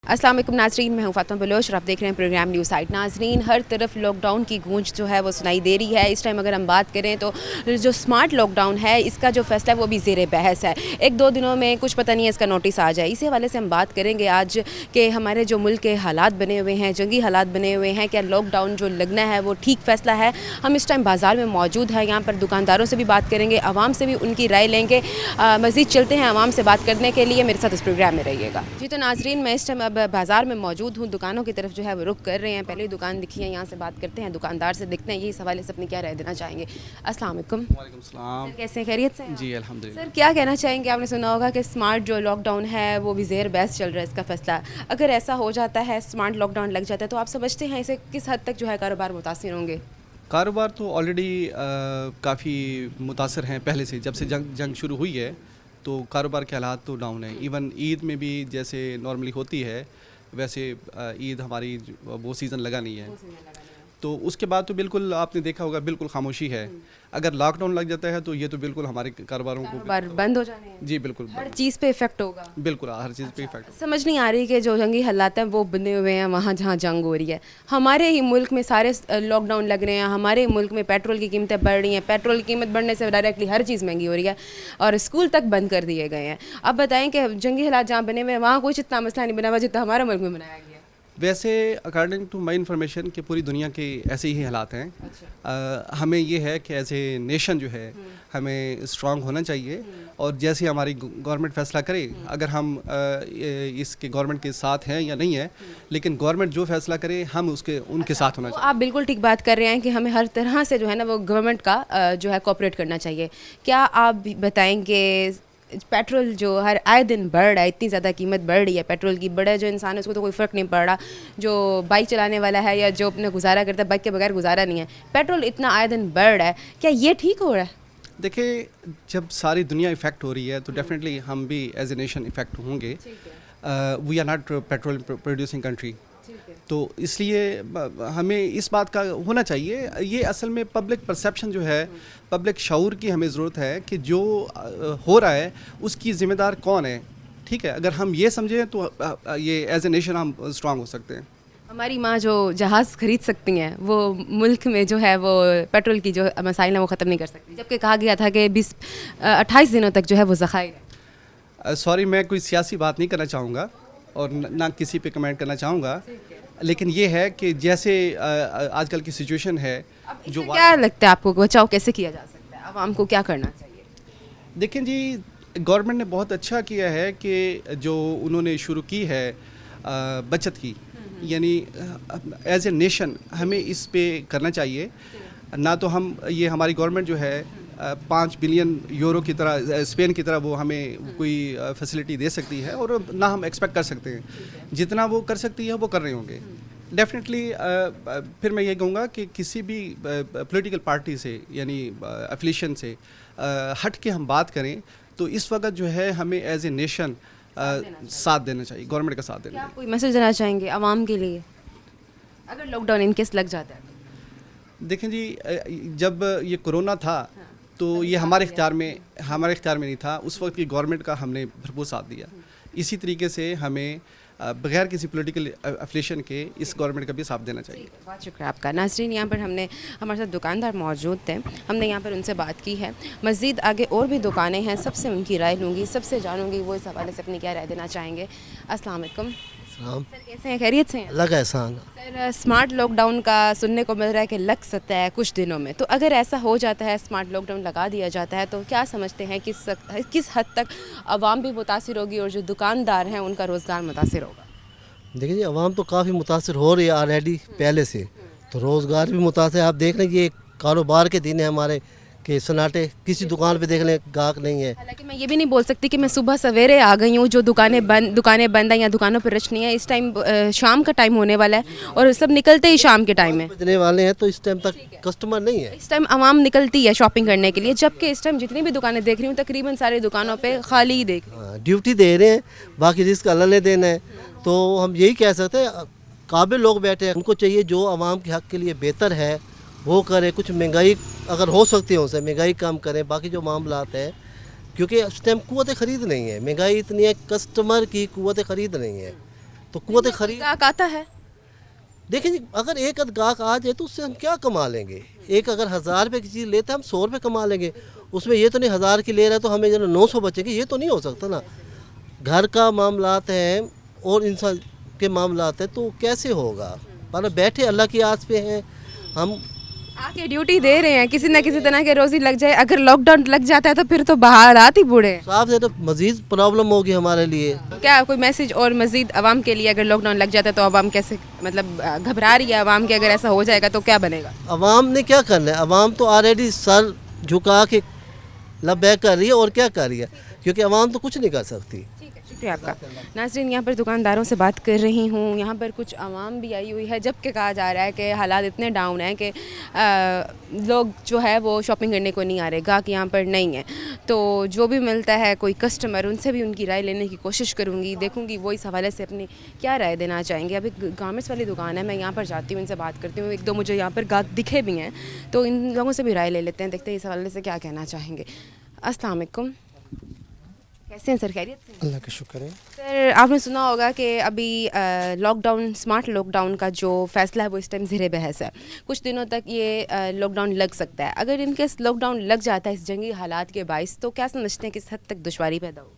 अस्सलाम वालेकुम नाजरीन, मैं हूँ फातिमा बलोच और आप देख रहे हैं प्रोग्राम न्यूज़ साइट। नाजरीन, हर तरफ लॉकडाउन की गूंज जो है वो सुनाई दे रही है। इस टाइम अगर हम बात करें तो जो स्मार्ट लॉकडाउन है इसका जो फैसला है वो भी ज़ेर बहस है। एक दो दिनों में कुछ पता नहीं है इसका नोटिस आ जाए। इसी हवाले से हम बात करेंगे आज कि हमारे जो मुल्क के हालात बने हुए हैं, जंगी हालात बने हुए हैं, क्या लॉकडाउन जो लगना है वो ठीक फ़ैसला है। हम इस टाइम बाज़ार में मौजूद हैं, यहाँ पर दुकानदारों से भी बात करेंगे, आवाम से भी उनकी राय लेंगे। मज़ीद चलते हैं आवाम से बात करने के लिए, मेरे साथ इस प्रोग्राम में रहिएगा। जी तो नाजरीन, मैं इस टाइम अब बाज़ार में मौजूद हूँ, दुकानों की तरफ जो है वो रुख कर रहे हैं। पहले दुकान दिखी है, यहाँ से बात करते हैं, दुकानदार से देखते हैं ये इस हवाले से अपनी क्या राय देना चाहेंगे। अस्सलाम वालेकुम। वालेकुम सलाम। कैसे हैं, खैरियत से हैं आप? जी अल्हम्दुलिल्लाह। सर क्या कहना चाहेंगे, आपने सुना होगा कि स्मार्ट जो लॉकडाउन है वो भी ज़ेर बहस चल रहा है इसका फ़ैसला। अगर ऐसा हो जाता है, स्मार्ट लॉकडाउन लग जाता है, तो आप समझते हैं इसे किस हद तक जो है कारोबार मुतासिर होंगे? कारोबार तो ऑलरेडी काफ़ी मुतासर हैं पहले से, जब से जंग शुरू हुई है तो कारोबार के हालात तो डाउन है। इवन ईद में भी जैसे नॉर्मली होती है वैसे ईद हमारी वो सीज़न लगा नहीं है, तो उसके बाद तो बिल्कुल आपने देखा होगा बिल्कुल खामोशी है। अगर लॉकडाउन लग जाता है तो ये तो बिल्कुल हमारे कारोबारों को कारोबार बंद हो जाने हैं, जी बिल्कुल हर चीज़ पे इफ़ेक्ट होगा। बिल्कुल हर चीज़ पे इफेक्ट। समझ नहीं आ रही कि जो जंगी हालात हैं वो बने हुए हैं वहाँ जहाँ जंग हो रही है। हमारे ही मुल्क में सारे लॉकडाउन लग रहे हैं, हमारे मुल्क में पेट्रोल की कीमतें बढ़ रही हैं, पेट्रोल की कीमत बढ़ने से डायरेक्टली हर चीज़ महंगी हो रही है और स्कूल तक बंद कर दिए गए हैं। अब बताएं कि जंगी हालात जहाँ बने हुए हैं वहाँ कुछ इतना मसला नहीं बना हुआ जितना हमारे मुल्क में बनाया गया। वैसे अकॉर्डिंग टू माई इन्फॉर्मेशन कि पूरी दुनिया के ऐसे ही हालात हैं। हमें ये है कि एज ए नेशन जो है हमें स्ट्रांग होना चाहिए और जैसे हमारी गवर्नमेंट फैसला करे, अगर हम इसके गवर्नमेंट के साथ हैं या नहीं है, लेकिन गवर्नमेंट जो फैसला करे हम उसके उनके साथ होना तो चाहिए। आप बिल्कुल ठीक बात कर रहे हैं कि हमें हर तरह से जो है ना वो गवर्नमेंट का जो है कोऑपरेट करना चाहिए। क्या आप भी बताएंगे पेट्रोल जो हर आए दिन बढ़ रहा है, इतनी ज़्यादा कीमत बढ़ रही है पेट्रोल की, बड़ा जो इंसान है उसको तो कोई फ़र्क नहीं पड़ रहा, जो बाइक चलाने वाला है या जो अपने गुजारा करता है बाइक के बगैर गुजारा नहीं है, पेट्रोल इतना आए दिन बढ़ रहा है, क्या ये ठीक हो रहा है? देखिए, जब सारी दुनिया इफ़ेक्ट हो रही है तो डेफिनेटली हम भी एज ए नेशन इफ़ेक्ट होंगे। We are not petrol producing country, तो इसलिए हमें इस बात का होना चाहिए। ये असल में पब्लिक परसेप्शन जो है, पब्लिक शऊर की हमें ज़रूरत है कि जो हो रहा है उसकी ज़िम्मेदार कौन है। ठीक है, अगर हम ये समझें तो ये एज ए नेशन हम स्ट्रांग हो सकते हैं। हमारी माँ जो जहाज़ खरीद सकती हैं वो मुल्क में जो है वो पेट्रोल की जो मसाइल हैं वो ख़त्म नहीं कर सकती, जबकि कहा गया था कि 28 दिनों तक जो है वो ज़खायर है। सॉरी, मैं कोई सियासी बात नहीं करना चाहूँगा और ना किसी पे कमेंट करना चाहूँगा, लेकिन ये है कि जैसे आजकल की सिचुएशन है जो क्या लगता है आपको बचाव कैसे किया जा सकता है, आवाम को क्या करना चाहिए? देखें जी, गवर्नमेंट ने बहुत अच्छा किया है कि जो उन्होंने शुरू की है बचत की, यानी एज ए नेशन हमें इस पे करना चाहिए। ना तो हम ये हमारी गवर्नमेंट जो है 5 बिलियन यूरो की तरह स्पेन की तरह वो हमें कोई फैसिलिटी दे सकती है और ना हम एक्सपेक्ट कर सकते हैं। जितना वो कर सकती है वो कर रहे होंगे डेफिनेटली। फिर मैं ये कहूँगा कि किसी भी पॉलिटिकल पार्टी से यानी एफिलिएशन से हट के हम बात करें तो इस वक्त जो है हमें एज ए नेशन साथ देना चाहिए, गवर्नमेंट का साथ देना क्या चाहिए। कोई मैसेज देना चाहेंगे आवाम के लिए अगर लॉकडाउन इन केस लग जाता है? देखें जी, जब ये कोरोना था तो ये हमारे इख्तियार में नहीं था। उस वक्त की गवर्नमेंट का हमने भरपूर साथ दिया। इसी तरीके से हमें बगैर किसी पॉलिटिकल एफिलिएशन के इस गवर्नमेंट का भी साथ देना चाहिए। बहुत शुक्रिया आपका। नाज़रीन, यहाँ पर हमारे साथ दुकानदार मौजूद थे, हमने यहाँ पर उनसे बात की है। मज़ीद आगे और भी दुकानें हैं, सबसे उनकी राय लूँगी, सबसे जानूँगी वो इस हवाले से अपनी क्या राय देना चाहेंगे। अस्सलाम वालेकुम सर, कैसे हैं, खैरियत से हैं? अलग एहसान। सर, स्मार्ट लॉकडाउन का सुनने को मिल रहा है कि लग सकता है कुछ दिनों में, तो अगर ऐसा हो जाता है, स्मार्ट लॉकडाउन लगा दिया जाता है, तो क्या समझते हैं किस हद तक आवाम भी मुतासिर होगी और जो दुकानदार हैं उनका रोज़गार मुतासिर होगा? देखिए जी, आवाम तो काफ़ी मुतासर हो रही है ऑलरेडी पहले से, तो रोज़गार भी मुतासर। आप देख लें कि ये कारोबार के दिन है हमारे कि सन्नाटे, किसी दुकान पे देख लें गाहक नहीं है। हालांकि मैं ये भी नहीं बोल सकती कि मैं सुबह सवेरे आ गई हूँ, जो दुकानें बंद हैं या दुकानों पर रश नहीं है। इस टाइम शाम का टाइम होने वाला है और सब निकलते ही शाम के टाइम है, बजने वाले हैं तो इस टाइम तक कस्टमर नहीं है। इस टाइम आवाम निकलती है शॉपिंग करने के लिए, जबकि इस टाइम जितनी भी दुकानें देख रही हूँ तकरीबन सारी दुकानों पे खाली ही देख रही हूँ। ड्यूटी दे रहे हैं, बाकी रिस्क अल्लाह ने देना है। तो हम यही कह सकते हैं, काबिल लोग बैठे हैं, उनको चाहिए जो आवाम के हक़ के लिए बेहतर है वो करें। कुछ महंगाई अगर हो सकती है उनसे महंगाई कम करें, बाकी जो मामलात हैं, क्योंकि उस टाइम क़ुव्वत ख़रीद नहीं है, महंगाई इतनी है, कस्टमर की क़ुव्वत ख़रीद नहीं है, तो कुव्वत खरीद गाहक आता है। देखिए जी, अगर एक अद गाहक आ जाए तो उससे हम क्या कमा लेंगे। एक अगर 1000 रुपये की चीज़ लेते हैं हम 100 रुपये कमा लेंगे। उसमें ये तो नहीं 1000 की ले रहा है तो हमें जो 900 बचेंगे, ये तो नहीं हो सकता ना। घर का मामलात हैं और इंसान के मामलात हैं तो कैसे होगा। पर बैठे अल्लाह की आस पे हैं हम। आके ड्यूटी दे रहे हैं, किसी न किसी तरह के रोजी लग जाए। अगर लॉकडाउन लग जाता है तो फिर तो हालात ही बुरे हैं। साफ से तो मज़ीद प्रॉब्लम होगी हमारे लिए। क्या कोई मैसेज और मजीद आवाम के लिए, अगर लॉकडाउन लग जाता है तो आवाम कैसे, मतलब घबरा रही है आवाम कि अगर ऐसा हो जाएगा तो क्या बनेगा? अवाम ने क्या करना है, अवाम तो ऑलरेडी सर झुका के लबैक कर रही है और क्या कर रही है, क्योंकि अवाम तो कुछ नहीं कर सकती। शुक्रिया आपका। नाज़रीन, यहाँ पर दुकानदारों से बात कर रही हूँ। यहाँ पर कुछ आवाम भी आई हुई है, जबकि कहा जा रहा है कि हालात इतने डाउन हैं कि लोग जो है वो शॉपिंग करने को नहीं आ रहे, गाहक यहाँ पर नहीं है। तो जो भी मिलता है कोई कस्टमर, उनसे भी उनकी राय लेने की कोशिश करूँगी, देखूँगी वो इस हवाले से अपनी क्या राय देना चाहेंगे। अभी गारमेंट्स वाली दुकान है, मैं यहाँ पर जाती हूँ, इनसे बात करती हूँ। एक दो मुझे यहाँ पर गाहक दिखे भी हैं, तो इन लोगों से भी राय ले लेते हैं, देखते हैं इस हवाले से क्या कहना चाहेंगे। अस्सलाम वालेकुम, कैसे हैं सर? खैरियत से? अल्लाह का शुक्र है। सर, आपने सुना होगा कि अभी लॉकडाउन, स्मार्ट लॉकडाउन का जो फ़ैसला है वो इस टाइम ज़ेरे बहस है। कुछ दिनों तक ये लॉकडाउन लग सकता है। अगर इनके लॉकडाउन लग जाता है इस जंगी हालात के बाइस, तो क्या समझते हैं किस हद तक दुश्वारी पैदा हो?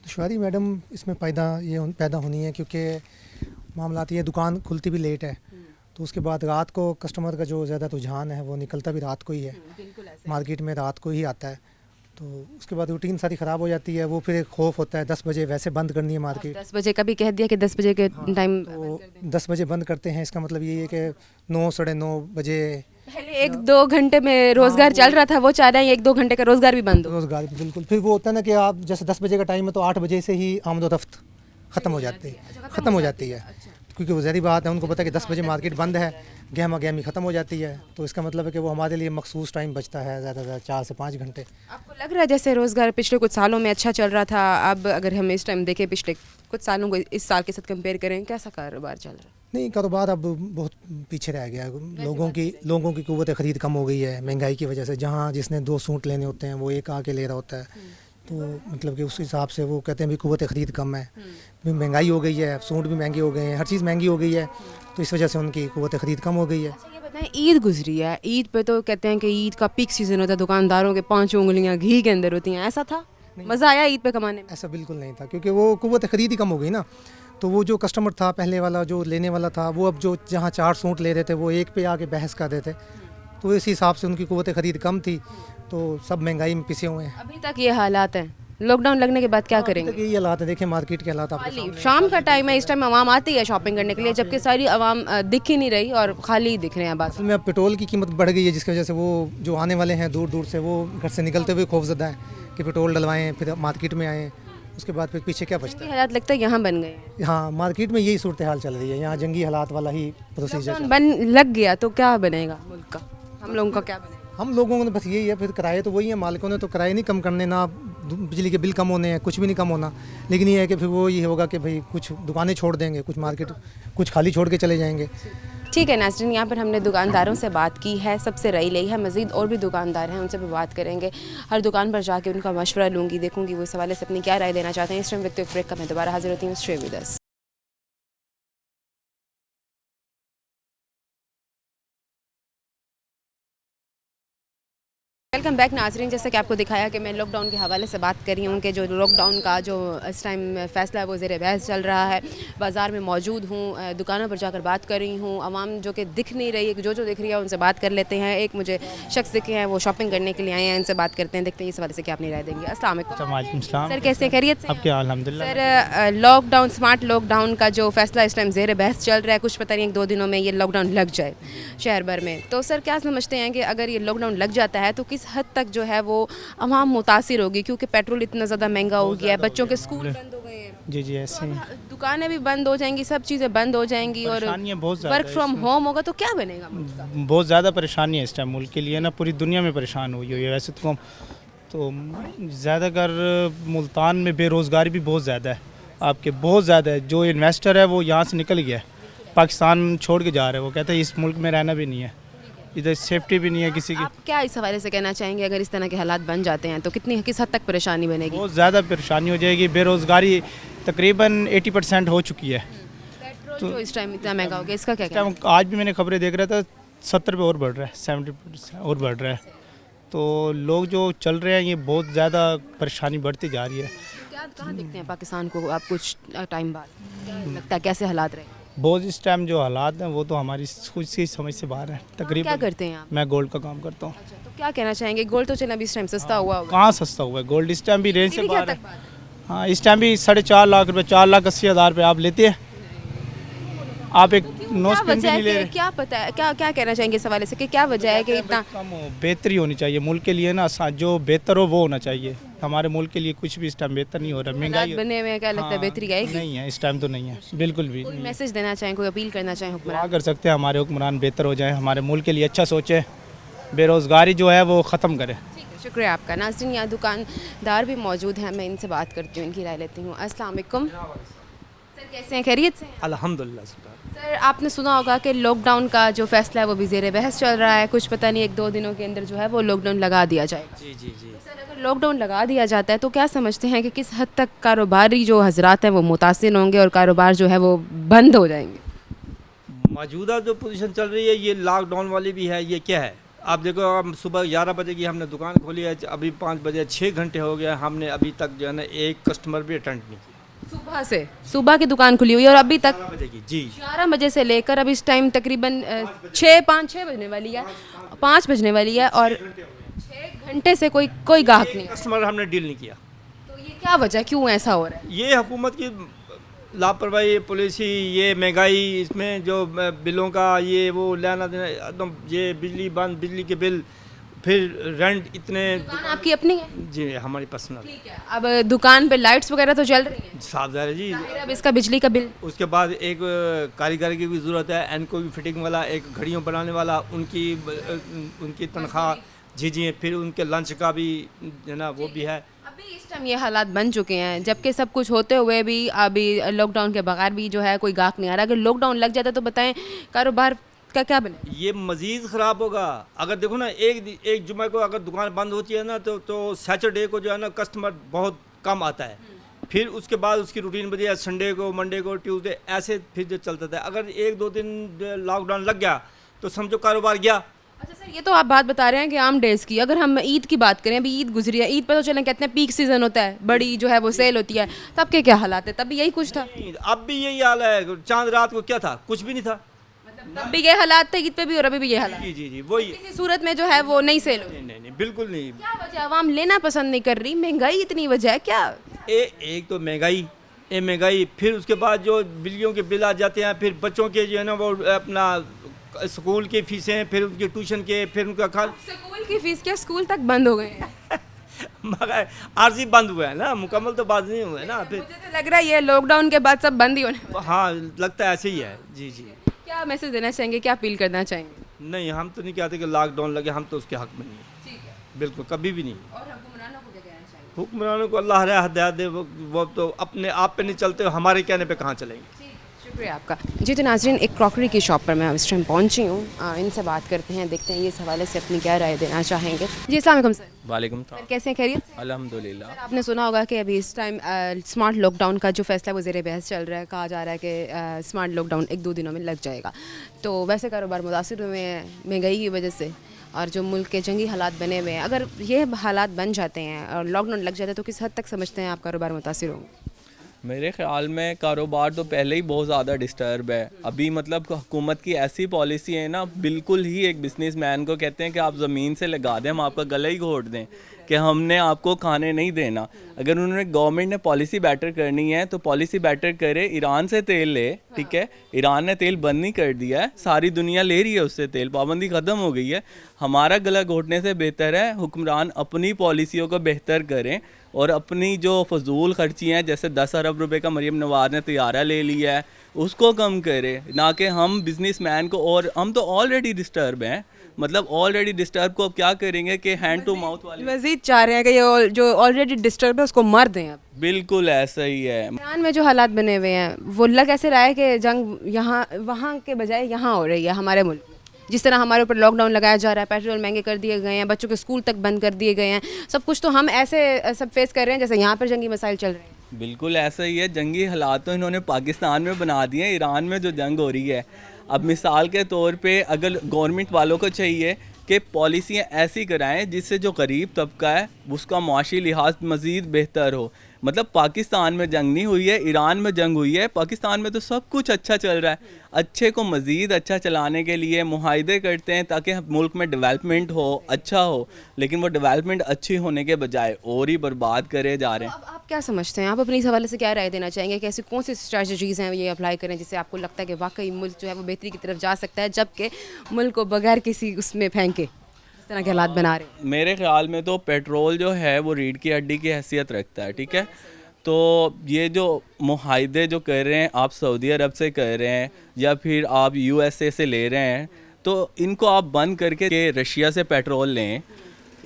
दुश्वारी मैडम इसमें पैदा होनी है, क्योंकि मामलात ये दुकान खुलती भी लेट है, तो उसके बाद रात को कस्टमर का जो ज़्यादा रुझान है वो निकलता भी रात को ही है। मार्केट में रात को ही आता है, तो उसके बाद रूटीन सारी ख़राब हो जाती है। वो फिर एक खौफ होता है 10 बजे वैसे बंद करनी है मार्केट। 10 बजे का भी कह दिया कि 10 बजे के टाइम तो 10 बजे बंद करते हैं, इसका मतलब ये है कि 9 साढ़े 9 बजे। पहले 1-2 घंटे में रोज़गार चल रहा था, वो चाह रहे हैं 1-2 घंटे का रोज़गार भी बंद हो। रोज़गार बिल्कुल। फिर वो होता है ना कि आप जैसे 10 बजे का टाइम है तो 8 बजे से ही आमदोरफ्त ख़त्म हो जाती है, क्योंकि वो ज़ाहिर बात है, उनको पता है कि 10 बजे मार्केट बंद है, गहमा गहमी ख़त्म हो जाती है। तो इसका मतलब है कि वो हमारे लिए मखसूस टाइम बचता है, ज़्यादा से ज़्यादा 4 से 5 घंटे। आपको लग रहा है जैसे रोज़गार पिछले कुछ सालों में अच्छा चल रहा था, अब अगर हम इस टाइम देखें पिछले कुछ सालों को इस साल के साथ कंपेयर करें, कैसा कारोबार चल रहा है? नहीं, कारोबार अब बहुत पीछे रह गया है। लोगों की कुव्वत ख़रीद कम हो गई है महंगाई की वजह से। जहाँ जिसने 2 सूट लेने होते हैं वो एक आके ले रहा होता है, तो मतलब कि उस हिसाब से वो कहते हैं भी कुव्वत ख़रीद कम है। महंगाई हो गई है, सूट भी महंगे हो गए हैं, हर चीज़ महंगी हो गई है, तो इस वजह से उनकी कुव्वत ख़रीद कम हो गई है। अच्छा, ये बताएं, ईद गुजरी है, ईद पे तो कहते हैं कि ईद का पीक सीज़न होता है, दुकानदारों के 5 उंगलियां घी के अंदर होती हैं, ऐसा था? मज़ा आया ईद पे कमाने में? ऐसा बिल्कुल नहीं था, क्योंकि वो कुव्वत ख़रीद ही कम हो गई ना। तो वो जो कस्टमर था पहले वाला, जो लेने वाला था, वो अब जो जहाँ 4 सूट ले रहे थे वो एक पे आके बहस कर देते, तो इस हिसाब से उनकी कुव्वत ख़रीद कम थी, तो सब महंगाई में पिसे हुए हैं। अभी तक ये हालात हैं, लॉकडाउन लगने के बाद क्या करेंगे? यही हालात है, देखिए मार्केट के हालात आपके सामने। शाम का टाइम है, इस टाइम आवाम आती है शॉपिंग करने के लिए, जबकि सारी आवाम दिख ही नहीं रही और खाली दिख रहे हैं बस। असल में अब पेट्रोल की कीमत बढ़ गई है, जिसकी वजह से वो जो आने वाले हैं दूर दूर से, वो घर से निकलते हुए खौफजदा हैं कि पेट्रोल डलवाएं, फिर मार्केट में आएँ, उसके बाद फिर पीछे क्या बचता है। हालात लगता है यहाँ बन गए हैं। हाँ, मार्केट में यही सूरत हाल चल रही है, यहाँ जंगी हालात वाला ही प्रोसीजर। बन लग गया तो क्या बनेगा मुल्क का, हम लोगों का क्या बनेगा? हम लोगों ने बस यही है, फिर किराए तो वही है, मालिकों ने तो किराए नहीं कम करने, ना बिजली के बिल कम होने हैं, कुछ भी नहीं कम होना। लेकिन ये है कि फिर वो ये होगा कि भाई कुछ दुकानें छोड़ देंगे, कुछ मार्केट कुछ खाली छोड़ के चले जाएंगे। ठीक है नाज़रीन, यहाँ पर हमने दुकानदारों से बात की है, सबसे राय ली है। मज़ीद और भी दुकानदार हैं, उनसे भी बात करेंगे। हर दुकान पर जाके उनका मशवरा लूँगी, देखूँगी वो इस हवाले से अपनी क्या राय देना चाहते हैं। इस टाइम वक्त ब्रेक का मैं दोबारा हाजिर होती हूँ। Stay with us. Welcome back नाज़रीन, जैसा कि आपको दिखाया कि मैं लॉकडाउन के हवाले से बात कर रही हूँ कि जो लॉकडाउन का जो इस टाइम फ़ैसला है वो ज़ेरे बहस चल रहा है। बाज़ार में मौजूद हूँ, दुकानों पर जाकर बात कर रही हूँ। आवाम जो कि दिख नहीं रही है, जो दिख रही है उनसे बात कर लेते हैं। एक मुझे शख्स दिखे हैं, वो शॉपिंग करने के लिए आए हैं, इनसे बात करते हैं, देखते हैं इस हवाले से क्या अपनी राय देंगे। अस्सलाम वालेकुम सर, कैसे खैरियत से? आपके अल्हम्दुलिल्लाह। सर, लॉकडाउन, स्मार्ट लॉकडाउन का जो फ़ैसला इस टाइम ज़ेरे बहस चल रहा है, कुछ पता नहीं 1-2 दिनों में ये लॉकडाउन लग जाए शहर भर में, तो सर क्या समझते हैं कि अगर ये लॉकडाउन लग जाता है तो किस हद तक जो है वो आवाम मुतासिर होगी? क्योंकि पेट्रोल इतना ज़्यादा महंगा हो गया है, बच्चों के स्कूल बंद हो गए हैं, जी ऐसे ही दुकानें भी बंद हो जाएंगी, सब चीज़ें बंद हो जाएंगी और वर्क फ्रॉम होम होगा, तो क्या बनेगा मुल्क का? बहुत ज़्यादा परेशानी है इस टाइम मुल्क के लिए ना, पूरी दुनिया में परेशान हुई है वैसे तो ज़्यादातर मुल्तान में बेरोज़गारी भी बहुत ज़्यादा है, आपके बहुत ज़्यादा है। जो इन्वेस्टर है वो यहाँ से निकल गया है, पाकिस्तान छोड़ के जा रहे हैं। वो कहते हैं इस मुल्क में रहना भी नहीं है, इधर सेफ्टी भी नहीं है किसी की। आप क्या इस हवाले से कहना चाहेंगे, अगर इस तरह के हालात बन जाते हैं तो किस हद तक परेशानी बनेगी? बहुत ज़्यादा परेशानी हो जाएगी। बेरोज़गारी तकरीबन 80% हो चुकी है, जो इस टाइम इतना महंगा हो गया, इसका क्या इस कहना टाइम आज भी मैंने खबरें देख रहा था 70 पे और बढ़ रहा है, 70% और बढ़ रहा है। तो लोग जो चल रहे हैं ये बहुत ज़्यादा परेशानी बढ़ती जा रही है। है? क्या कहाँ देखते हैं पाकिस्तान को आप कुछ टाइम बाद, क्या लगता है कैसे हालात रहे? बहुत इस टाइम जो हालात हैं वो तो हमारी कुछ सी समझ से बाहर है क्या तकरीबन। करते हैं आप? मैं गोल्ड का काम करता हूँ। अच्छा, तो क्या कहना चाहेंगे? गोल्ड तो चला अभी इस टाइम सस्ता हुआ होगा, कहाँ सस्ता हुआ है गोल्ड, इस टाइम भी रेंज से दीदी, क्या बाहर है। तक बात है? हाँ, इस टाइम भी 4.5 लाख रुपए, 4,80,000 रुपये आप लेते हैं। आप एक नो क्या स्पिन भी वजह है नहीं ले कि रहे। क्या पता है, क्या क्या कहना चाहेंगे इस हवाले से कि क्या वजह है कि इतना कम हो, बेहतरी होनी चाहिए मुल्क के लिए ना, जो बेहतर हो वो होना चाहिए। हमारे मुल्क के लिए कुछ भी इस टाइम बेहतर नहीं हो रहा, हालात महंगाई बने हुए हैं? क्या लगता है हाँ, बेहतरी आएगी? नहीं है इस टाइम तो नहीं है बिल्कुल भी। कोई मैसेज देना चाहें, कोई अपील करना चाहें दुआ हुक्मरान? कर सकते हैं हमारे हुक्मरान बेहतर हो जाए, हमारे मुल्क के लिए अच्छा सोचे, बेरोज़गारी जो है वो ख़त्म करे। ठीक है, शुक्रिया आपका। नाज़रीन, यहाँ दुकानदार भी मौजूद हैं, मैं इनसे बात करती हूँ, इनकी राय लेती हूँ। अस्सलाम वालेकुम सर, कैसे हैं? खैरियत से हैं? अल्हम्दुलिल्लाह। सर, आपने सुना होगा कि लॉकडाउन का जो फैसला है वो भी ज़ेर बहस चल रहा है, कुछ पता नहीं 1-2 दिनों के अंदर जो है वो लॉकडाउन लगा दिया जाएगा। जी जी जी। सर, अगर लॉकडाउन लगा दिया जाता है तो क्या समझते हैं कि किस हद तक कारोबारी जो हजरात हैं वो मुतासिर होंगे और कारोबार जो है वो बंद हो जाएंगे? मौजूदा जो पोजीशन चल रही है ये लॉकडाउन वाली भी है, ये क्या है आप देखो, हम सुबह 11 बजे की हमने दुकान खोली है, अभी 5 बजे 6 घंटे हो गए, हमने अभी तक जो है ना एक कस्टमर भी अटेंड नहीं किया। सुबह से, सुबह की दुकान खुली हुई है और अभी तक 11 बजे की जी। 11 बजे से लेकर अब इस टाइम तकरीबन 5-6 बजने वाली है, 5 बजने वाली है और 6 घंटे से कोई गाहक नहीं है। कस्टमर हमने डील नहीं किया। तो ये क्या वजह, क्यों ऐसा हो रहा है? ये हुकूमत की लापरवाही, पॉलिसी, ये महंगाई, इसमें जो बिलों का ये वो लेना देना एकदम, ये बिजली बंद, बिजली के बिल, फिर रेंट इतने। दुकान आपकी अपनी है? जी हमारी पर्सनल। ठीक है। अब दुकान पे लाइट्स वगैरह तो जल रही हैं, साफ ज़ाहिर है जी। फिर अब इसका बिजली का बिल? उसके बाद एक कारीगर की भी ज़रूरत है, इनको भी फिटिंग वाला, एक घड़ियों बनाने वाला, उनकी तनख्वाह, जी जी, फिर उनके लंच का भी है ना वो भी है। अभी इस टाइम ये हालात बन चुके हैं, जबकि सब कुछ होते हुए भी अभी लॉकडाउन के बगैर भी जो है कोई गाहक नहीं आ रहा। अगर लॉकडाउन लग जाता तो बताएं कारोबार का क्या बने? ये मज़ीद ख़राब होगा। अगर देखो ना, एक जुम्मे को अगर दुकान बंद होती है ना तो सैटरडे को जो है ना कस्टमर बहुत कम आता है, फिर उसके बाद उसकी रूटीन बदली, संडे को, मंडे को, ट्यूसडे, ऐसे फिर जो चलता था। अगर 1-2 दिन लॉकडाउन लग गया तो समझो कारोबार गया। अच्छा सर, ये तो आप बात बता रहे हैं कि आम डेज़ की, अगर हम ईद की बात करें, अभी ईद गुजरी है, ईद पर तो चलें कहते हैं पीक सीज़न होता है, बड़ी जो है वो सेल होती है, तब के क्या हालात है? तब भी यही कुछ था? अब भी यही हाल है। चांद रात को क्या था, कुछ भी नहीं था। तब भी ये हालात थे ईद पे भी और अभी भी ये हालात? जी जी जी वही। किसी सूरत में जो है वो नहीं सेल होती? नहीं नहीं बिल्कुल नहीं। क्या वजह, आवाम लेना पसंद नहीं कर रही? महंगाई इतनी वजह है क्या? एक तो महंगाई, फिर उसके बाद जो बिजलियों के बिल आ जाते हैं, फिर बच्चों के जो है ना वो अपना स्कूल की फीसें, फिर उनके ट्यूशन के, फिर उनका स्कूल की फीस क्या, स्कूल तक बंद हो गए हैं? मगर आर्जी बंद हुआ है ना, मुकम्मल तो बात नहीं हुआ है ना। फिर मुझे तो लग रहा है ये लॉकडाउन के बाद सब बंद ही होने। हाँ लगता है ऐसे ही है। जी जी। क्या मैसेज देना चाहेंगे, क्या अपील करना चाहेंगे? नहीं, हम तो नहीं कहते कि लॉकडाउन लगे, हम तो उसके हक में नहीं है, ठीक है। बिल्कुल कभी भी नहीं। और हुक्मरानों को क्या कहना चाहिए? हुक्मरानों को अल्लाह रहा हदायत दे, वो तो अपने आप पे नहीं चलते, हमारे कहने पे कहाँ चलेंगे। शुक्रिया आपका। जी तो नाजरीन, एक क्रॉकरी की शॉप पर मैं इस टाइम पहुंची हूँ, इनसे बात करते हैं, देखते हैं ये इस हवाले से अपनी क्या राय देना चाहेंगे। जी अस्सलाम वालेकुम सर। वालेकुम सर कैसे हैं, खैरियत से? अल्हम्दुलिल्लाह। सर, आपने सुना होगा कि अभी इस टाइम स्मार्ट लॉकडाउन का जो फैसला है वो ज़ेर बहस चल रहा है, कहा जा रहा है कि स्मार्ट लॉकडाउन 1-2 दिनों में लग जाएगा। तो वैसे कारोबार मुतासिर हुए हैं महंगाई की वजह से और जो मुल्क के जंगी हालात बने हुए हैं, अगर ये हालात बन जाते हैं और लॉकडाउन लग जाता है तो किस हद तक समझते हैं आप कारोबार मुतासिर होंगे? मेरे ख़्याल में कारोबार तो पहले ही बहुत ज़्यादा डिस्टर्ब है। अभी मतलब हुकूमत की ऐसी पॉलिसी है ना, बिल्कुल ही एक बिजनेसमैन को कहते हैं कि आप ज़मीन से लगा दें, हम आपका गला ही घोट दें कि हमने आपको खाने नहीं देना। अगर उन्होंने गवर्नमेंट ने पॉलिसी बेटर करनी है तो पॉलिसी बेटर करे, ईरान से तेल ले, ठीक है, ईरान ने तेल बंद नहीं कर दिया है, सारी दुनिया ले रही है उससे तेल, पाबंदी ख़त्म हो गई है। हमारा गला घोटने से बेहतर है हुक्मरान अपनी पॉलिसियों को बेहतर करें और अपनी जो फजूल खर्ची हैं, जैसे 10 अरब रुपए का मरीम नवाज ने तैयारा ले लिया है, उसको कम करे, ना कि हम बिजनेसमैन को। और हम तो ऑलरेडी डिस्टर्ब हैं, मतलब ऑलरेडी डिस्टर्ब को अब क्या करेंगे कि हैंड टू माउथ वाले मजीद चाह रहे हैं कि ये जो ऑलरेडी डिस्टर्ब है उसको मार दें अब। बिल्कुल ऐसा ही है। ईरान में जो हालात बने हुए हैं वो लग ऐसे रहा है कि जंग यहाँ वहाँ के बजाय यहाँ हो रही है हमारे मुल्क में। जिस तरह हमारे ऊपर लॉकडाउन लगाया जा रहा है, पेट्रोल महंगे कर दिए गए हैं, बच्चों के स्कूल तक बंद कर दिए गए हैं, सब कुछ तो हम ऐसे सब फेस कर रहे हैं जैसे यहाँ पर जंगी मसाइल चल रहे हैं। बिल्कुल ऐसा ही है। जंगी हालात तो इन्होंने पाकिस्तान में बना दिए हैं। ईरान में जो जंग हो रही है, अब मिसाल के तौर पे अगर गवर्नमेंट वालों को चाहिए कि पॉलिसियाँ ऐसी कराएं जिससे जो गरीब तबका है उसका माशी लिहाज मज़ीद बेहतर हो। मतलब पाकिस्तान में जंग नहीं हुई है, ईरान में जंग हुई है। पाकिस्तान में तो सब कुछ अच्छा चल रहा है। अच्छे को मज़ीद अच्छा चलाने के लिए मुआहदे करते हैं ताकि मुल्क में डेवलपमेंट हो, अच्छा हो, लेकिन वो डेवलपमेंट अच्छी होने के बजाय और ही बर्बाद करे जा रहे हैं। अब आप क्या समझते हैं, आप अपने इस हवाले से क्या राय देना चाहेंगे कि ऐसी कौन सी स्ट्रैटेजीज़ हैं ये अप्लाई करें जिससे आपको लगता है कि वाकई मुल्क जो है वो बेहतरी की तरफ जा सकता है, जबकि मुल्क को बगैर किसी उसमें फेंके इस तरह के हालात बना रहे हैं? मेरे ख्याल में तो पेट्रोल जो है वो रीढ़ की हड्डी की हैसियत रखता है, ठीक है। तो ये जो मुआहदे जो कर रहे हैं आप सऊदी अरब से कर रहे हैं या फिर आप यूएसए से ले रहे हैं, तो इनको आप बंद करके रशिया से पेट्रोल लें,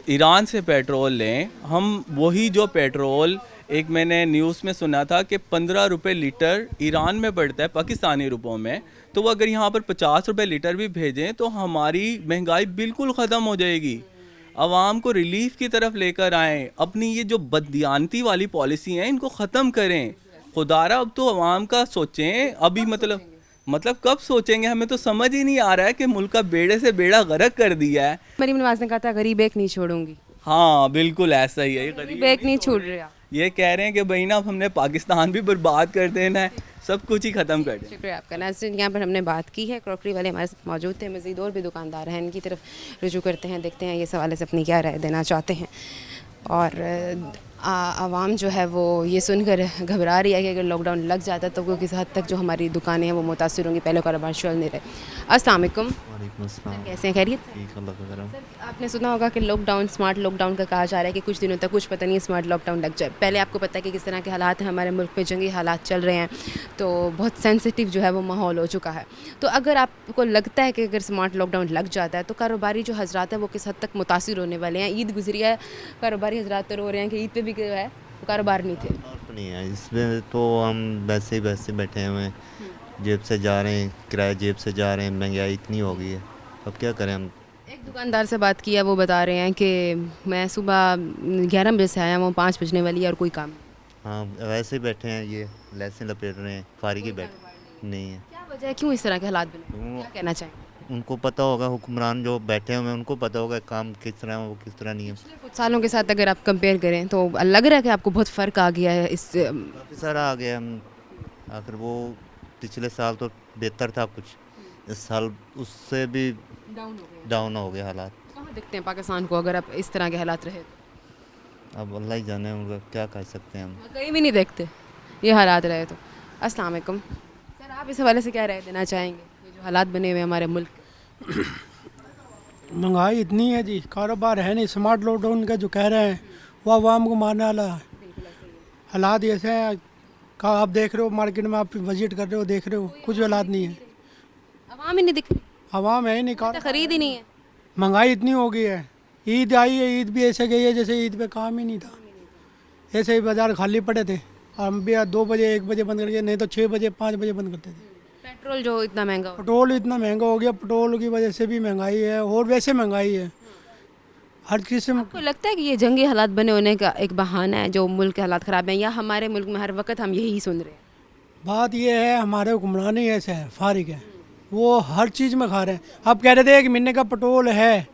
ईरान से पेट्रोल लें। हम वही जो पेट्रोल, एक मैंने न्यूज़ में सुना था कि 15 रुपये लीटर ईरान में पड़ता है पाकिस्तानी रुपयों में, तो वो अगर यहाँ पर 50 रुपये लीटर भी भेजें तो हमारी महंगाई बिल्कुल ख़त्म हो जाएगी। आवाम को रिलीफ की तरफ लेकर आएँ। अपनी ये जो बददियानती वाली पॉलिसी हैं इनको ख़त्म करें। खुदारा अब तो आवाम का सोचें। अभी मतलब कब सोचेंगे? हमें तो समझ ही नहीं आ रहा है कि मुल्क का बेड़े से बेड़ा गर्क कर दिया है। मरीम नवाज ने कहा था गरीब एक नहीं छोड़ूंगी। हाँ बिल्कुल ऐसा ही है। गरीब एक नहीं छोड़ रहा। ये कह रहे हैं कि भाई ना हमने पाकिस्तान भी बर्बाद कर देना है, सब कुछ ही ख़त्म कर देना। शुक्रिया आपका नाज़रीन। यहाँ पर हमने बात की है, क्रॉकरी वाले हमारे साथ मौजूद थे, मज़ीद और भी दुकानदार हैं, इनकी तरफ रुजू करते हैं, देखते हैं ये सवाल से अपनी क्या राय देना चाहते हैं। और आवाम जो है वो ये सुनकर घबरा रही है कि अगर लॉकडाउन लग जाता है तो कोई किसी हद तक जो हमारी दुकानें हैं वो मुतासिर होंगी, पहले कारोबार चल नहीं रहे। अस्सलाम वालेकुम। वालेकुम अस्सलाम। कैसे हैं, खैरियत? ठीक, अल्लाह का करम। सर आपने सुना होगा कि लॉकडाउन, स्मार्ट लॉकडाउन का कहा जा रहा है कि कुछ दिनों तक कुछ पता नहीं स्मार्ट लॉकडाउन लग जाए। पहले आपको पता है कि किस तरह के हालात हैं हमारे मुल्क में, जंगी हालात चल रहे हैं, तो बहुत सेंसिटिव जो है वो माहौल हो चुका है। तो अगर आपको लगता है कि अगर स्मार्ट लॉकडाउन लग जाता है तो कारोबारी जो हजरात हैं वो किस हद तक मुतासिर होने वाले हैं? ईद गुजरी है, कारोबारी हजरात तो रो रहे हैं कि ईद पे भी जो है कारोबार नहीं थे। और नहीं है इसमें तो हम वैसे बैठे हुए हैं, जेब से जा रहे हैं, किराया जेब से जा रहे हैं, महंगाई इतनी हो गई है, अब क्या करें हम। एक दुकानदार से बात किया, वो बता रहे हैं कि मैं सुबह 11 बजे से आया हूँ, 5 बजने वाली है और कोई काम नहीं। हाँ वैसे ही बैठे हैं, ये लहसुन लपेट रहे हैं, फारिग ही बैठे नहीं है। क्या वजह है, क्यों इस तरह के हालात बने? वो क्या कहना चाहेंगे? उनको पता होगा, हुक्मरान जो बैठे हुए हैं उनको पता होगा काम किस तरह है, वो किस तरह नहीं है। कुछ सालों के साथ अगर आप कंपेयर करें तो लग रहा है कि आपको बहुत फ़र्क आ गया है इस काफ़ी सारा आ गया। हम आखिर वो पिछले साल तो बेहतर था कुछ, इस साल उससे भी डाउन हो गया हालात। कहाँ देखते हैं पाकिस्तान को अगर आप इस तरह के हालात रहे तो? अब अल्लाह ही जाने, उनका क्या कह सकते हैं हम। कहीं भी नहीं देखते ये हालात रहे तो। अस्सलाम वालेकुम सर, आप इस हवाले से क्या राय देना चाहेंगे, ये जो हालात बने हुए हमारे मुल्क के? महंगाई इतनी है जी, कारोबार है नहीं। स्मार्ट लॉकडाउन का जो कह रहे हैं वो आवाम को मारने वाला है। हालात ऐसे हैं, का आप देख रहे हो, मार्केट में आप विजिट कर रहे हो, देख रहे हो, कुछ हालात नहीं है। आवाम ही नहीं दिख रही, आवाम है ही नहीं, खरीद ही नहीं है। महंगाई इतनी हो गई है। ईद आई है, ईद भी ऐसे गई है जैसे ईद पे काम ही नहीं था, ऐसे ही बाज़ार खाली पड़े थे। हम भी 2 बजे 1 बजे बंद कर दिए, नहीं तो 6 बजे 5 बजे बंद करते थे। पेट्रोल जो इतना महंगा हो, पेट्रोल इतना महंगा हो गया, पेट्रोल की वजह से भी महंगाई है और वैसे महंगाई है हर चीज़ से। आपको लगता है कि ये जंगी हालात बने होने का एक बहाना है जो मुल्क के हालात ख़राब हैं, या हमारे मुल्क में हर वक्त हम यही सुन रहे हैं? बात ये है, हमारे हुक्मरान ही ऐसे है, फारिग है, वो हर चीज़ में खा रहे हैं। अब कह रहे थे 1 महीने का पेट्रोल है,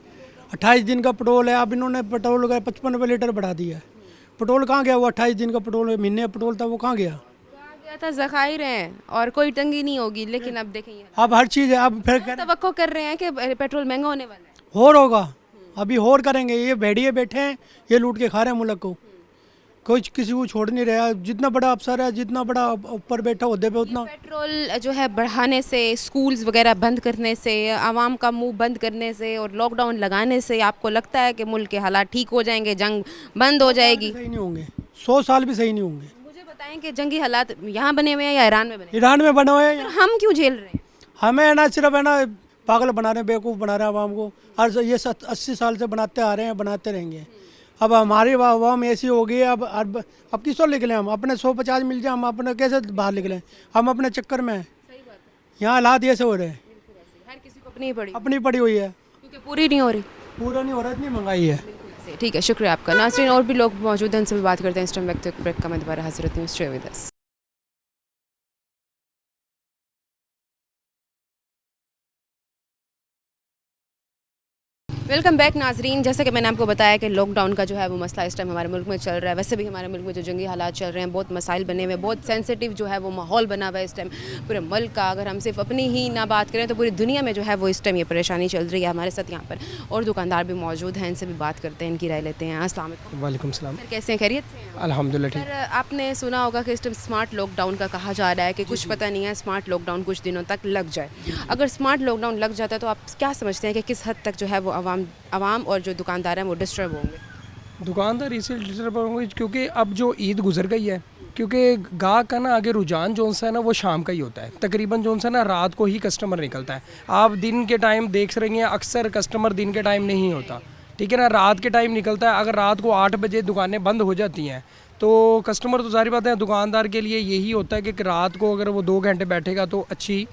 28 दिन का पेट्रोल है, अब इन्होंने पेट्रोल का 55 रुपये लीटर बढ़ा दिया है। पेट्रोल कहाँ गया? वो 28 दिन का पेट्रोल, महीने का पेट्रोल था, वो कहाँ गया? गया था, ज़खायर हैं और कोई तंगी नहीं होगी, लेकिन अब देखें अब हर चीज़ है। अब फिर तवक्को कर रहे हैं कि पेट्रोल महंगा होने वाला है। और होगा, अभी और करेंगे। ये भेड़िए बैठे हैं, ये लूट के खा रहे हैं मुल्क को, कोई किसी को छोड़ नहीं रहा। जितना बड़ा अफसर है, जितना बड़ा ऊपर बैठा होते पे, उतना पेट्रोल जो है बढ़ाने से, स्कूल्स वगैरह बंद करने से, आवाम का मुंह बंद करने से और लॉकडाउन लगाने से आपको लगता है कि मुल्क के हालात ठीक हो जाएंगे, जंग बंद हो जाएगी? सही नहीं होंगे, 100 साल भी सही नहीं होंगे। मुझे बताएं कि जंगी हालात यहाँ बने हुए हैं या ईरान में बने? ईरान में बने हुए हैं। फिर हम क्यों झेल रहे हैं? हमें है ना, सिर्फ है ना पागल बना रहे हैं, बेवकूफ़ बना रहे हैं आवाम को। और ये 80 साल से बनाते आ रहे हैं, बनाते रहेंगे। अब हमारी आवाम ऐसी हो गई है, अब किस और निकले हम? अपने 150 मिल जाए, हम अपने कैसे बाहर निकलें? हम अपने चक्कर में हैं। यहाँ हालात ऐसे हो रहे हैं, हर किसी को अपनी पड़ी अपनी पड़ी हुई है, क्योंकि पूरी नहीं हो रही। पूरा नहीं हो रहा, इतनी महंगाई है। ठीक है, शुक्रिया आपका। नाज़रीन और भी लोग मौजूद हैं, उनसे भी बात करते हैं। इस टाइम वक्त ब्रेक का मैं दोबारा हाजिर होती हूँ। Stay with us. Welcome back नाजरीन। जैसा कि मैंने आपको बताया कि लॉकडाउन का जो है वो मसला इस टाइम हमारे मुल्क में चल रहा है। वैसे भी हमारे मुल्क में जो जंगी हालात चल रहे हैं, बहुत मसाइल बने हुए हैं, बहुत सेंसिटिव जो है वो माहौल बना हुआ है इस टाइम पूरे मुल्क का। अगर हम सिर्फ अपनी ही ना बात करें तो पूरी दुनिया में जो है वो इस टाइम ये परेशानी चल रही है। हमारे साथ यहाँ पर और दुकानदार भी मौजूद हैं, इनसे भी बात करते हैं, इनकी राय लेते हैं। अस्सलाम वालेकुम। वालेकुम सलाम। सर कैसे हैं, खैरियत से हैं? अल्हम्दुलिल्लाह ठीक। सर आपने सुना होगा कि इस टाइम स्मार्ट लॉकडाउन का कहा जा रहा है कि कुछ पता नहीं है, स्मार्ट लॉकडाउन कुछ दिनों तक लग जाए। अगर स्मार्ट लॉकडाउन लग जाता है तो आप क्या समझते हैं कि किस हद तक जो है वो आवाम और जो दुकानदार हैं वो डिस्टर्ब होंगे? दुकानदार इसलिए डिस्टर्ब होंगे क्योंकि अब जो ईद गुजर गई है, क्योंकि गाहक का ना आगे रुझान जो सा है ना वो शाम का ही होता है। तकरीबन जो सा ना रात को ही कस्टमर निकलता है। आप दिन के टाइम देख रही हैं अक्सर कस्टमर दिन के टाइम नहीं होता, ठीक है ना, रात के टाइम निकलता है। अगर रात को 8 बजे दुकानें बंद हो जाती हैं तो कस्टमर तो सारी बात है दुकानदार के लिए यही होता है कि रात को अगर वो 2 घंटे बैठेगा तो अच्छी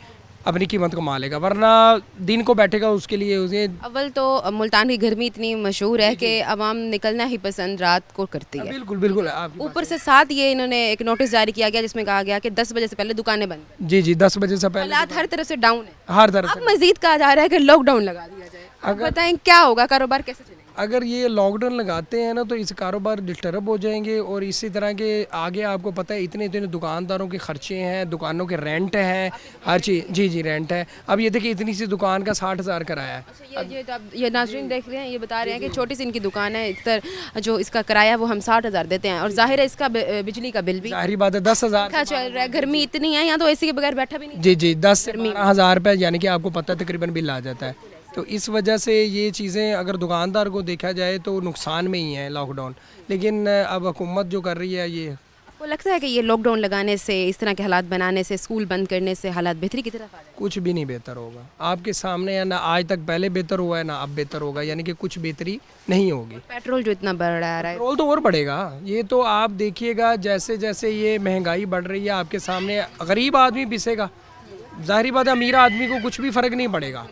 अपनी कीमत कमा लेगा, वरना दिन को बैठेगा उसके लिए उसे। अव्वल तो मुल्तान की गर्मी इतनी मशहूर है कि आवाम निकलना ही पसंद रात को करती है। बिल्कुल बिल्कुल। ऊपर से साथ ये इन्होंने एक नोटिस जारी किया गया जिसमें कहा गया कि 10 बजे से पहले दुकानें बंद। जी 10 बजे से पहले हालात हर तरफ से डाउन है। हर तरफ अब मजीद कहा जा रहा है कि लॉकडाउन लगा दिया जाए। अब बताएं क्या होगा, कारोबार कैसे चलेगा? अगर ये लॉकडाउन लगाते हैं ना तो इस कारोबार डिस्टर्ब हो जाएंगे। और इसी तरह के आगे आपको पता है इतने इतने दुकानदारों के खर्चे हैं, दुकानों के रेंट हैं, हर चीज़। जी रेंट है। अब ये देखिए इतनी सी दुकान का 60,000 किराया है। अच्छा, ये नाज़रीन देख रहे हैं, ये बता रहे हैं कि छोटी सी इनकी दुकान है, इस तरह जो इसका किराया वो हम 60,000 देते हैं और जाहिर है इसका बिजली का बिल भी जाहिर बात है 10,000 का चल रहा है। गर्मी इतनी है यहाँ तो एसी के बगैर बैठा भी नहीं। जी 10 से 12,000 रुपये यानी कि आपको पता है तकरीबन बिल आ जाता है। तो इस वजह से ये चीज़ें अगर दुकानदार को देखा जाए तो नुकसान में ही है लॉकडाउन। लेकिन अब हुकूमत जो कर रही है ये, आपको लगता है कि ये लॉकडाउन लगाने से, इस तरह के हालात बनाने से, स्कूल बंद करने से हालात बेहतरी की तरफ आ जाए? कुछ भी नहीं बेहतर होगा। आपके सामने है ना, आज तक पहले बेहतर हुआ है ना अब बेहतर होगा, यानी कि कुछ बेहतरी नहीं होगी। पेट्रोल जो इतना बढ़ रहा है, पेट्रोल तो और बढ़ेगा। ये तो आप देखिएगा जैसे जैसे ये महंगाई बढ़ रही है आपके सामने गरीब आदमी पिसेगा। जाहिर बात है अमीर आदमी को कुछ भी फ़र्क नहीं पड़ेगा।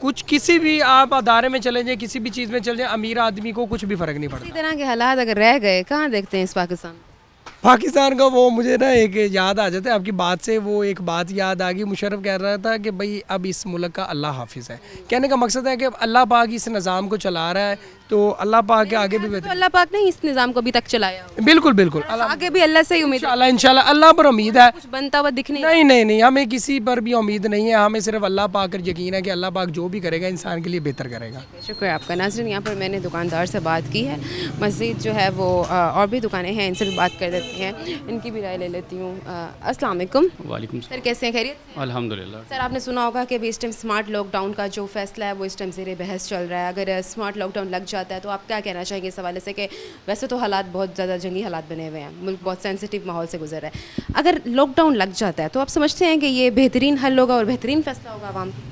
कुछ किसी भी आप अदारे में चले जाए, किसी भी चीज़ में चले जाए, अमीर आदमी को कुछ भी फ़र्क नहीं पड़ता। इसी तरह के हालात अगर रह गए कहाँ देखते हैं इस पाकिस्तान का। वो मुझे ना एक याद आ जाता है आपकी बात से, वो एक बात याद आ गई। मुशर्रफ कह रहा था कि भाई अब इस मुल्क का अल्लाह हाफिज़ है। कहने का मकसद है कि अल्लाह पाक इस निज़ाम को चला रहा है, तो अल्लाह पाक के आगे भी तो अल्लाह पाक ने इस निज़ाम को अभी तक चलाया। बिल्कुल बिल्कुल। आगे भी अल्लाह से ही उम्मीद, इंशाल्लाह अल्लाह पर उम्मीद है। कुछ बनता हुआ दिखने नहीं, हमें किसी पर भी उम्मीद नहीं है। हमें सिर्फ अल्लाह पाक पर यकीन है कि अल्लाह पाक जो भी करेगा इंसान के लिए बेहतर करेगा। शुक्रिया आपका। नाज़रीन यहाँ पर मैंने दुकानदार से बात की है, मस्जिद जो है वो और भी दुकानें हैं, इनसे भी बात कर देती हैं, इनकी भी राय ले लेती हूँ। अस्सलाम वालेकुम। वालेकुम सर कैसे हैं, खैरियत? अल्हम्दुलिल्लाह। सर आपने सुना होगा कि अभी इस टाइम स्मार्ट लॉकडाउन का जो फैसला है वो इस टाइम ज़ेरे बहस चल रहा है। अगर स्मार्ट लॉकडाउन लग जाता है तो आप क्या कहना चाहेंगे इस हवाले से कि वैसे तो हालात बहुत ज़्यादा जंगी हालात बने हुए हैं, मुल्क बहुत सेंसिटिव माहौल से गुजर रहा है, अगर लॉकडाउन लग जाता है तो आप समझते हैं कि ये बेहतरीन हल होगा और बेहतरीन फैसला होगा आवाम के?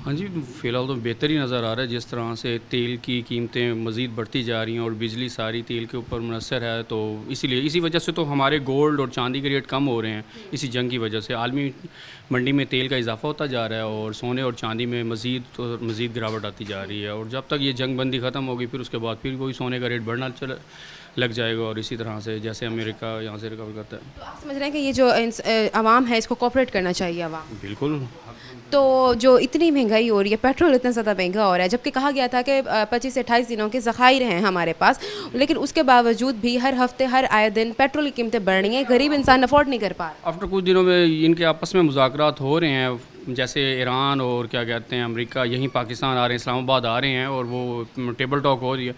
हाँ जी, फ़िलहाल तो बेहतर ही नज़र आ रहा है। जिस तरह से तेल की कीमतें मज़ीद बढ़ती जा रही हैं और बिजली सारी तेल के ऊपर मुनसर है, तो इसी वजह से तो हमारे गोल्ड और चांदी के रेट कम हो रहे हैं। इसी जंग की वजह से आलमी मंडी में तेल का इजाफा होता जा रहा है और सोने और चांदी में मज़ीद गिरावट आती जा रही है। और जब तक ये जंग बंदी ख़त्म होगी फिर उसके बाद फिर कोई सोने का रेट बढ़ना लग जाएगा। और इसी तरह से जैसे अमेरिका यहाँ से रिकवर करता है। तो आप समझ रहे हैं कि ये जो आवाम है इसको कोऑपरेट करना चाहिए आवाम? बिल्कुल। तो जो इतनी महंगाई हो रही है, पेट्रोल इतना ज़्यादा महंगा हो रहा है, जबकि कहा गया था कि 25 से 28 दिनों के ज़खायर हैं हमारे पास, लेकिन उसके बावजूद भी हर हफ्ते हर आए दिन पेट्रोल की कीमतें बढ़ रही हैं, गरीब इंसान अफोर्ड नहीं कर पा रहा। आफ्टर कुछ दिनों में इनके आपस में मुज़ाकरात हो रहे हैं, जैसे ईरान और क्या कहते हैं अमेरिका यहीं पाकिस्तान आ रहे हैं, इस्लामाबाद आ रहे हैं और वो टेबल टॉक हो रही है।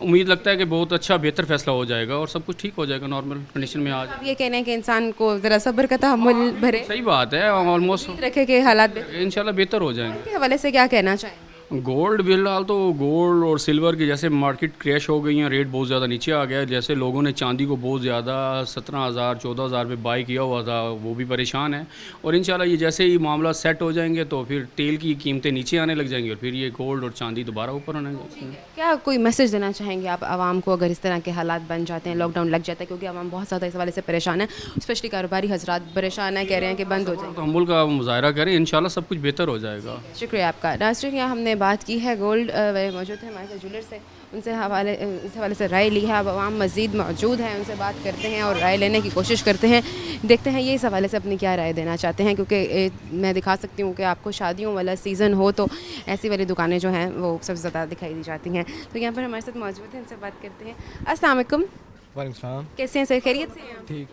उम्मीद लगता है कि बहुत अच्छा बेहतर फैसला हो जाएगा और सब कुछ ठीक हो जाएगा, नॉर्मल कंडीशन में आ जाए। ये कहना है कि इंसान को ज़रा सब्र का तहम्मुल भरे, सही बात है, ऑलमोस्ट रखे के हालात इंशाल्लाह बेहतर हो जाएंगे। के हवाले से क्या कहना चाहें? गोल्ड फिलहाल तो गोल्ड और सिल्वर की जैसे मार्केट क्रैश हो गई हैं, रेट बहुत ज़्यादा नीचे आ गया है। जैसे लोगों ने चांदी को बहुत ज़्यादा 17,000 14,000 पे बाई किया हुआ था, वो भी परेशान है। और इंशाल्लाह ये जैसे ही मामला सेट हो जाएंगे तो फिर तेल की कीमतें नीचे आने लग जाएंगी और फिर ये गोल्ड और चांदी दोबारा ऊपर आने लगेंगे। क्या कोई मैसेज देना चाहेंगे आप आवाम को अगर इस तरह के हालात बन जाते हैं, लॉकडाउन लग जाता है? क्योंकि आवाम बहुत ज़्यादा इस हवाले से परेशान है, स्पेशली कारोबारी हजरात परेशान है, कह रहे हैं कि बंद हो जाए। तहम्मुल का मुजाहरा करें, इंशाल्लाह सब कुछ बेहतर हो जाएगा। शुक्रिया आपका। नाज़रीन यहाँ हमने बात की है। गोल्ड मौजूद है हमारे साथ ज्वेलर से, उनसे इस हवाले से राय ली है। अब आवाम मज़ीद मौजूद हैं, उनसे बात करते हैं और राय लेने की कोशिश करते हैं। देखते हैं ये इस हवाले से अपनी क्या राय देना चाहते हैं, क्योंकि मैं दिखा सकती हूँ कि आपको शादियों वाला सीज़न हो तो ऐसी वाली दुकानें जो हैं वो सबसे ज़्यादा दिखाई दी जाती हैं। तो यहाँ पर हमारे साथ मौजूद हैं, उनसे बात करते हैं। अस्सलाम वालेकुम। वालेकुम सलाम। कैसे हैं सर, खैरियत से हैं? ठीक।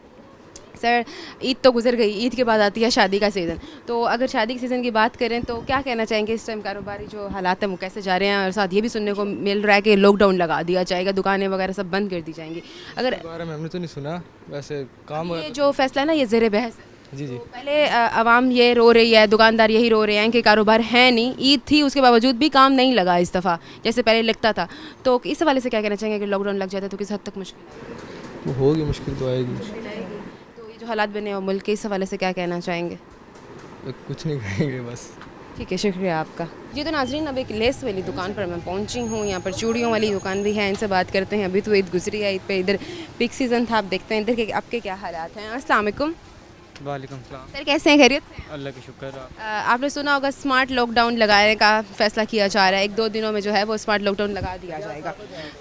सर ईद तो गुजर गई, ईद के बाद आती है शादी का सीज़न। तो अगर शादी के सीज़न की बात करें तो क्या कहना चाहेंगे इस टाइम कारोबारी जो हालात हैं वो कैसे जा रहे हैं? और साथ ये भी सुनने को मिल रहा है कि लॉकडाउन लगा दिया जाएगा, दुकानें वगैरह सब बंद कर दी जाएंगी। अगर बारे में हमने तो नहीं सुना, वैसे काम ये जो फैसला है ना ये ज़ेर बहस है। जी जी। तो पहले आवाम ये रो रही है, दुकानदार यही रो रहे हैं कि कारोबार है नहीं, ईद थी उसके बावजूद भी काम नहीं लगा इस दफ़ा जैसे पहले लगता था। तो इस हवाले से क्या कहना चाहेंगे कि लॉकडाउन लग जाता है तो किस हद तक मुश्किल तो होगी, मुश्किल तो आएगी। तो ये जो हालात बने और मुल्क के, इस हवाले से क्या कहना चाहेंगे? तो कुछ नहीं कहेंगे बस। ठीक है, शुक्रिया आपका। जी तो नाजरीन, अब एक लेस वाली दुकान पर मैं पहुंची हूँ। यहाँ पर चूड़ियों वाली दुकान भी है, इनसे बात करते हैं। अभी तो ईद गुजरी है, ईद पे इधर पीक सीज़न था। आप देखते हैं इधर के आपके क्या हालात हैं। अस्सलाम वालेकुम। वालेकुम सलाम। सर कैसे हैं, खैरियत से हैं? अल्लाह का शुक्र। आपने सुना होगा स्मार्ट लॉकडाउन लगाने का फ़ैसला किया जा रहा है। 1-2 दिनों में जो है वो स्मार्ट लॉकडाउन लगा दिया जाएगा।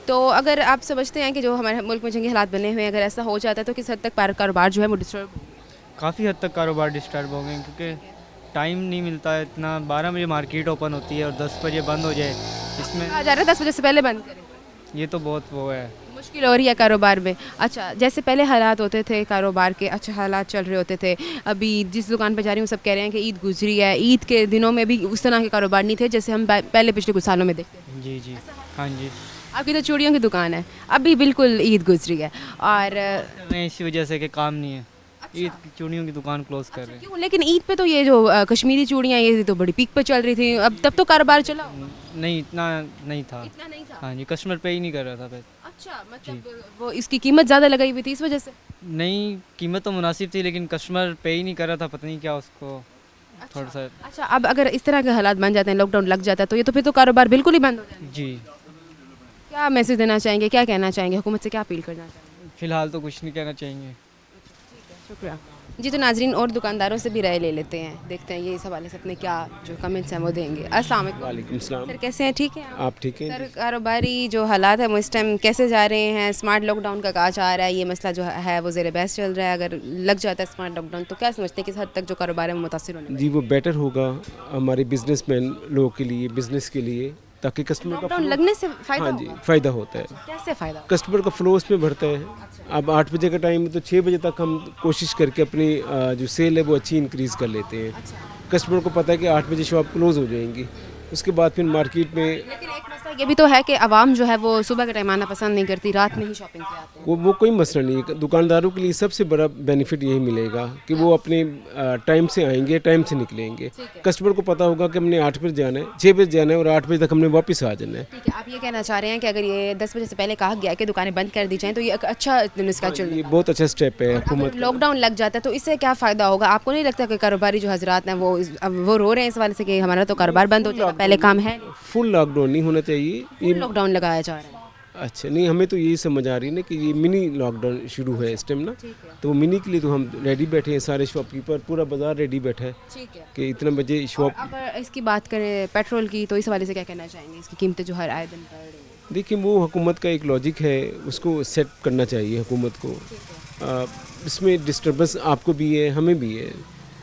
तो अगर आप समझते हैं कि जो हमारे मुल्क में जंगी हालात बने हुए हैं, अगर ऐसा हो जाता है तो किस हद तक कारोबार जो है वो डिस्टर्ब होगा? काफ़ी हद तक कारोबार डिस्टर्ब हो गए, क्योंकि टाइम नहीं मिलता है इतना। 12 बजे मार्केट ओपन होती है और 10 बजे बंद हो जाए, इसमें कहा जा रहा है 10 बजे से पहले बंद करें। ये तो बहुत वो है, मुश्किल हो रही है कारोबार में। अच्छा, जैसे पहले हालात होते थे कारोबार के, अच्छे हालात चल रहे होते थे। अभी जिस दुकान पर जा रही हूँ सब कह रहे हैं कि ईद गुजरी है, ईद के दिनों में भी उस तरह के कारोबार नहीं थे जैसे हम पहले पिछले कुछ सालों में देखते थे। जी जी। हाँ जी। आपकी तो चूड़ियों की दुकान है, अभी बिल्कुल ईद गुजरी है और इसी वजह से कि काम नहीं है, ईद की चूड़ियों की दुकान क्लोज कर रहे हैं। क्यों? लेकिन ईद पे तो ये जो कश्मीरी चूड़ियाँ ये तो बड़ी पीक पे चल रही थी, अब तब तो कारोबार चला होगा। नहीं, इतना नहीं था। इतना नहीं था। हाँ जी, कस्टमर पे ही नहीं कर रहा था फिर। अच्छा, मतलब वो इसकी कीमत ज़्यादा लगाई हुई थी इस वजह से? नहीं, कीमत तो मुनासिब थी लेकिन कस्टमर पे ही नहीं कर रहा था, पता नहीं क्या उसको थोड़ा सा। अच्छा, अब अगर इस तरह के हालात बन जाते हैं, लॉकडाउन लग जाता है तो ये तो फिर तो कारोबार बिल्कुल ही बंद हो जाएगा। जी। क्या मैसेज देना चाहेंगे, क्या कहना चाहेंगे, हुकूमत से क्या अपील करना चाहेंगे? फ़िलहाल तो कुछ नहीं कहना चाहेंगे। शुक्रिया। जी तो नाजरीन और दुकानदारों से भी राय ले लेते हैं, देखते हैं ये इस हवाले से अपने क्या जो कमेंट्स हैं वो देंगे। अस्सलाम वालेकुम। सलाम। सर कैसे हैं, ठीक हैं आप? ठीक हैं? सर कारोबारी जो हालात है वो इस टाइम कैसे जा रहे हैं? स्मार्ट लॉकडाउन का कहा जा रहा है, ये मसला जो है वो ज़ेर बहस चल रहा है। अगर लग जाता है स्मार्ट लॉकडाउन तो क्या समझते हैं किस हद तक जो कारोबार है वो मुतासिर होने? जी वो बेटर होगा हमारे बिजनेसमैन लोगों के लिए, बिजनेस के लिए, ताकि कस्टमर का लॉकडाउन लगने से फ़ायदा हाँ जी होगा? फ़ायदा होता है। कैसे फ़ायदा? कस्टमर का फ्लो उसमें बढ़ता है। अब 8 बजे का टाइम है तो 6 बजे तक हम कोशिश करके अपनी जो सेल है वो अच्छी इंक्रीज़ कर लेते हैं। कस्टमर को पता है कि 8 बजे शॉप क्लोज हो जाएंगी, उसके बाद फिर मार्केट में। लेकिन एक मसला ये भी तो है कि आवाम जो है वो सुबह के टाइम आना पसंद नहीं करती, रात में ही शॉपिंग पे आते हैं। वो कोई मसला नहीं है। दुकानदारों के लिए सबसे बड़ा बेनिफिट यही मिलेगा कि वो अपने टाइम से आएंगे, टाइम से निकलेंगे। कस्टमर को पता होगा कि हमने 8 बजे जाना है, 6 बजे जाना है और 8 बजे तक हमने वापस आ जाना है। ठीक है, आप ये कहना चाह रहे हैं कि अगर ये 10 बजे से पहले कहा गया कि दुकानें बंद कर दी जाएं तो ये एक अच्छा नुस्खा चल ये बहुत अच्छा स्टेप है हुकूमत का। लॉकडाउन लग जाता है तो इससे क्या फ़ायदा होगा? आपको नहीं लगता कि कारोबारी जो हजरात हैं वो रो रहे हैं इस वाले से कि हमारा तो कारोबार बंद हो जाएगा, पहले काम है? फुल लॉकडाउन नहीं होना चाहिए, ये लॉकडाउन लगाया जा रहा है। अच्छा नहीं, हमें तो यही समझ आ रही है ना कि ये मिनी लॉकडाउन शुरू है इस टाइम ना, तो वो मिनी के लिए तो हम रेडी बैठे हैं, सारे शॉपकीपर, पूरा बाजार रेडी बैठा है कि इतने बजे शॉप। अगर इसकी बात करें पेट्रोल की तो इस हवाले से क्या कहना चाहेंगे? इसकी कीमतें जो हर आए दिन बढ़ रही हैं। देखिए वो हुकूमत का एक लॉजिक है, उसको सेट करना चाहिए हुकूमत को। इसमें डिस्टर्बेंस आपको भी है, हमें भी है,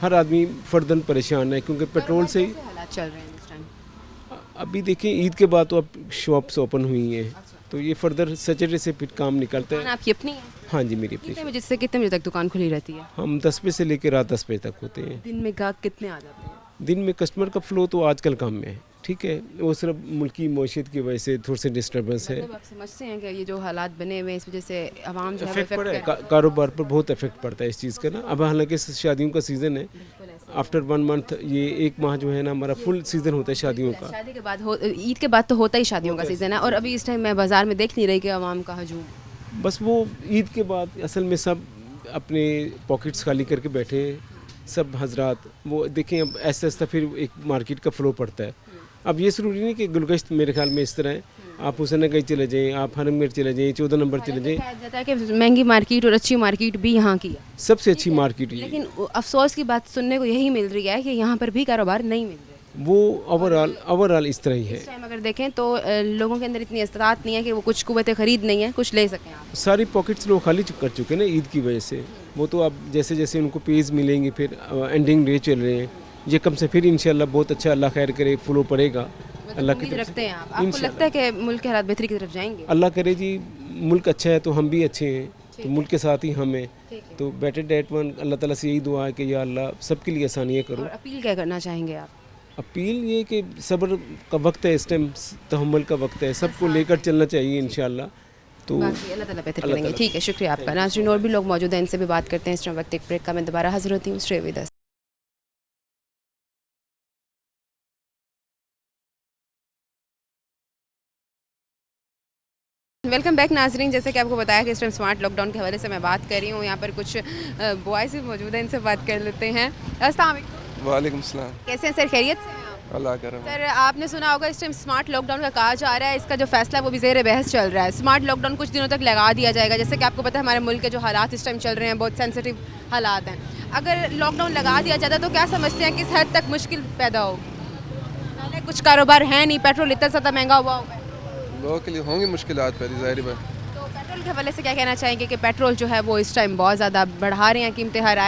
हर आदमी फर्दन परेशान है क्योंकि पेट्रोल से ही हालात चल रहे हैं इस टाइम। अभी देखिए ईद के बाद तो अब शॉप्स ओपन हुई हैं, तो ये फर्दर सैटरडे से फिर काम निकलता है। आपकी अपनी है? हाँ जी मेरी अपनी। कितने बजे से कितने बजे तक दुकान खुली रहती है? हम 10 बजे से लेकर रात 10 बजे तक होते हैं। दिन में गाहक कितने आ जाते हैं? दिन में कस्टमर का फ्लो तो आजकल कम है, ठीक है, वो सिर्फ मुल्की मईशत की वजह से थोड़ी सी डिस्टर्बेंस है। मतलब आप समझते हैं कि ये जो हालात बने हुए हैं इस वजह से आवाम जो है इफेक्ट पड़ा है, कारोबार पर बहुत इफेक्ट पड़ता है इस चीज़ का ना। अब हालांकि शादियों का सीज़न है, आफ्टर 1 मंथ ये 1 माह जो है ना हमारा फुल सीज़न होता है शादियों का। शादी के बाद ईद के बाद तो होता ही शादियों का सीज़न है, और अभी इस टाइम मैं बाज़ार में देख नहीं रही कि आवाम का हजूम। बस वो ईद के बाद असल में सब अपने पॉकेट्स खाली करके बैठे हैं, सब हजरात। वो देखें अब ऐसा ऐसा फिर एक मार्केट का फ्लो पड़ता है। अब ये ज़रूरी नहीं कि गुलगश्त मेरे ख्याल में इस तरह है, आप हुसैन गंज चले जाएँ, आप हरमगढ़ चले जाएँ, 14 नंबर चले जाएँ। कहा जाता है कि महंगी मार्केट और अच्छी मार्केट भी यहाँ की है, सबसे अच्छी मार्केट है। लेकिन अफसोस की बात सुनने को यही मिल रही है कि यहाँ पर भी कारोबार नहीं मिल रहे। वो ओवरऑल इस तरह ही है। इस टाइम अगर देखें तो लोगों के अंदर इतनी इस्तात नहीं है कि वो कुछ कुव्वतें खरीद नहीं है, कुछ ले सकें आप। सारी पॉकेट्स लोग खाली कर चुके हैं ना ईद की वजह से। वो तो अब जैसे जैसे उनको पेज मिलेंगे, फिर एंडिंग डे चल रहे हैं, ये कम से फिर इंशाल्लाह बहुत अच्छा, अल्लाह खैर करे, फ्लो पड़ेगा अल्लाह की तरफ रखते से। हैं आप, आपको लगता है कि मुल्क के हालात बेहतरी की तरफ जाएंगे? अल्लाह करे जी, मुल्क अच्छा है तो हम भी अच्छे हैं, तो मुल्क के साथ ही हम हैं, तो बेटर डेट वन अल्लाह ताला से यही दुआ है कि या अल्लाह सबके लिए आसानियाँ करो। और अपील क्या करना चाहेंगे आप? अपील ये कि सब्र का वक्त है, इस टाइम तहम्मुल का वक्त है, सबको लेकर चलना चाहिए इंशाल्लाह। तो बाकी अल्लाह ताला बेहतर करेंगे। ठीक है, शुक्रिया आपका। नाज़रीन और भी लोग मौजूद हैं, इनसे भी बात करते हैं। इस टाइम वक्त एक ब्रेक का, मैं दोबारा हाजिर होती हूँ। Stay with us. Welcome back नाजरीन। जैसे कि आपको बताया कि इस टाइम स्मार्ट लॉकडाउन के हवाले से मैं बात कर रही हूँ। यहाँ पर कुछ बॉयज़ भी मौजूद हैं, इनसे बात कर लेते हैं। अस्सलाम वालेकुम। वालेकुम सलाम। कैसे हैं सर, खैरियत से हैं आप? अल्लाह करम। सर आपने सुना होगा इस टाइम स्मार्ट लॉकडाउन का कहा जा रहा है, इसका जो फैसला है वो भी ज़ेर बहस चल रहा है। स्मार्ट लॉकडाउन कुछ दिनों तक लगा दिया जाएगा। जैसे कि आपको पता है हमारे मुल्क के जो हालात इस टाइम चल रहे हैं, बहुत सेंसिटिव हालात हैं। अगर लॉकडाउन लगा दिया जाता तो क्या समझते हैं किस हद तक मुश्किल पैदा होगी? पहले कुछ कारोबार है नहीं, पेट्रोल इतना ज़्यादा महंगा हुआ है, लोगों के लिए होंगी मुश्किलात पैदा, ज़ाहिर बात। तो पेट्रोल के हवाले से क्या कहना चाहेंगे कि पेट्रोल जो है वो इस टाइम बहुत ज़्यादा बढ़ा रहे हैं कीमतें हर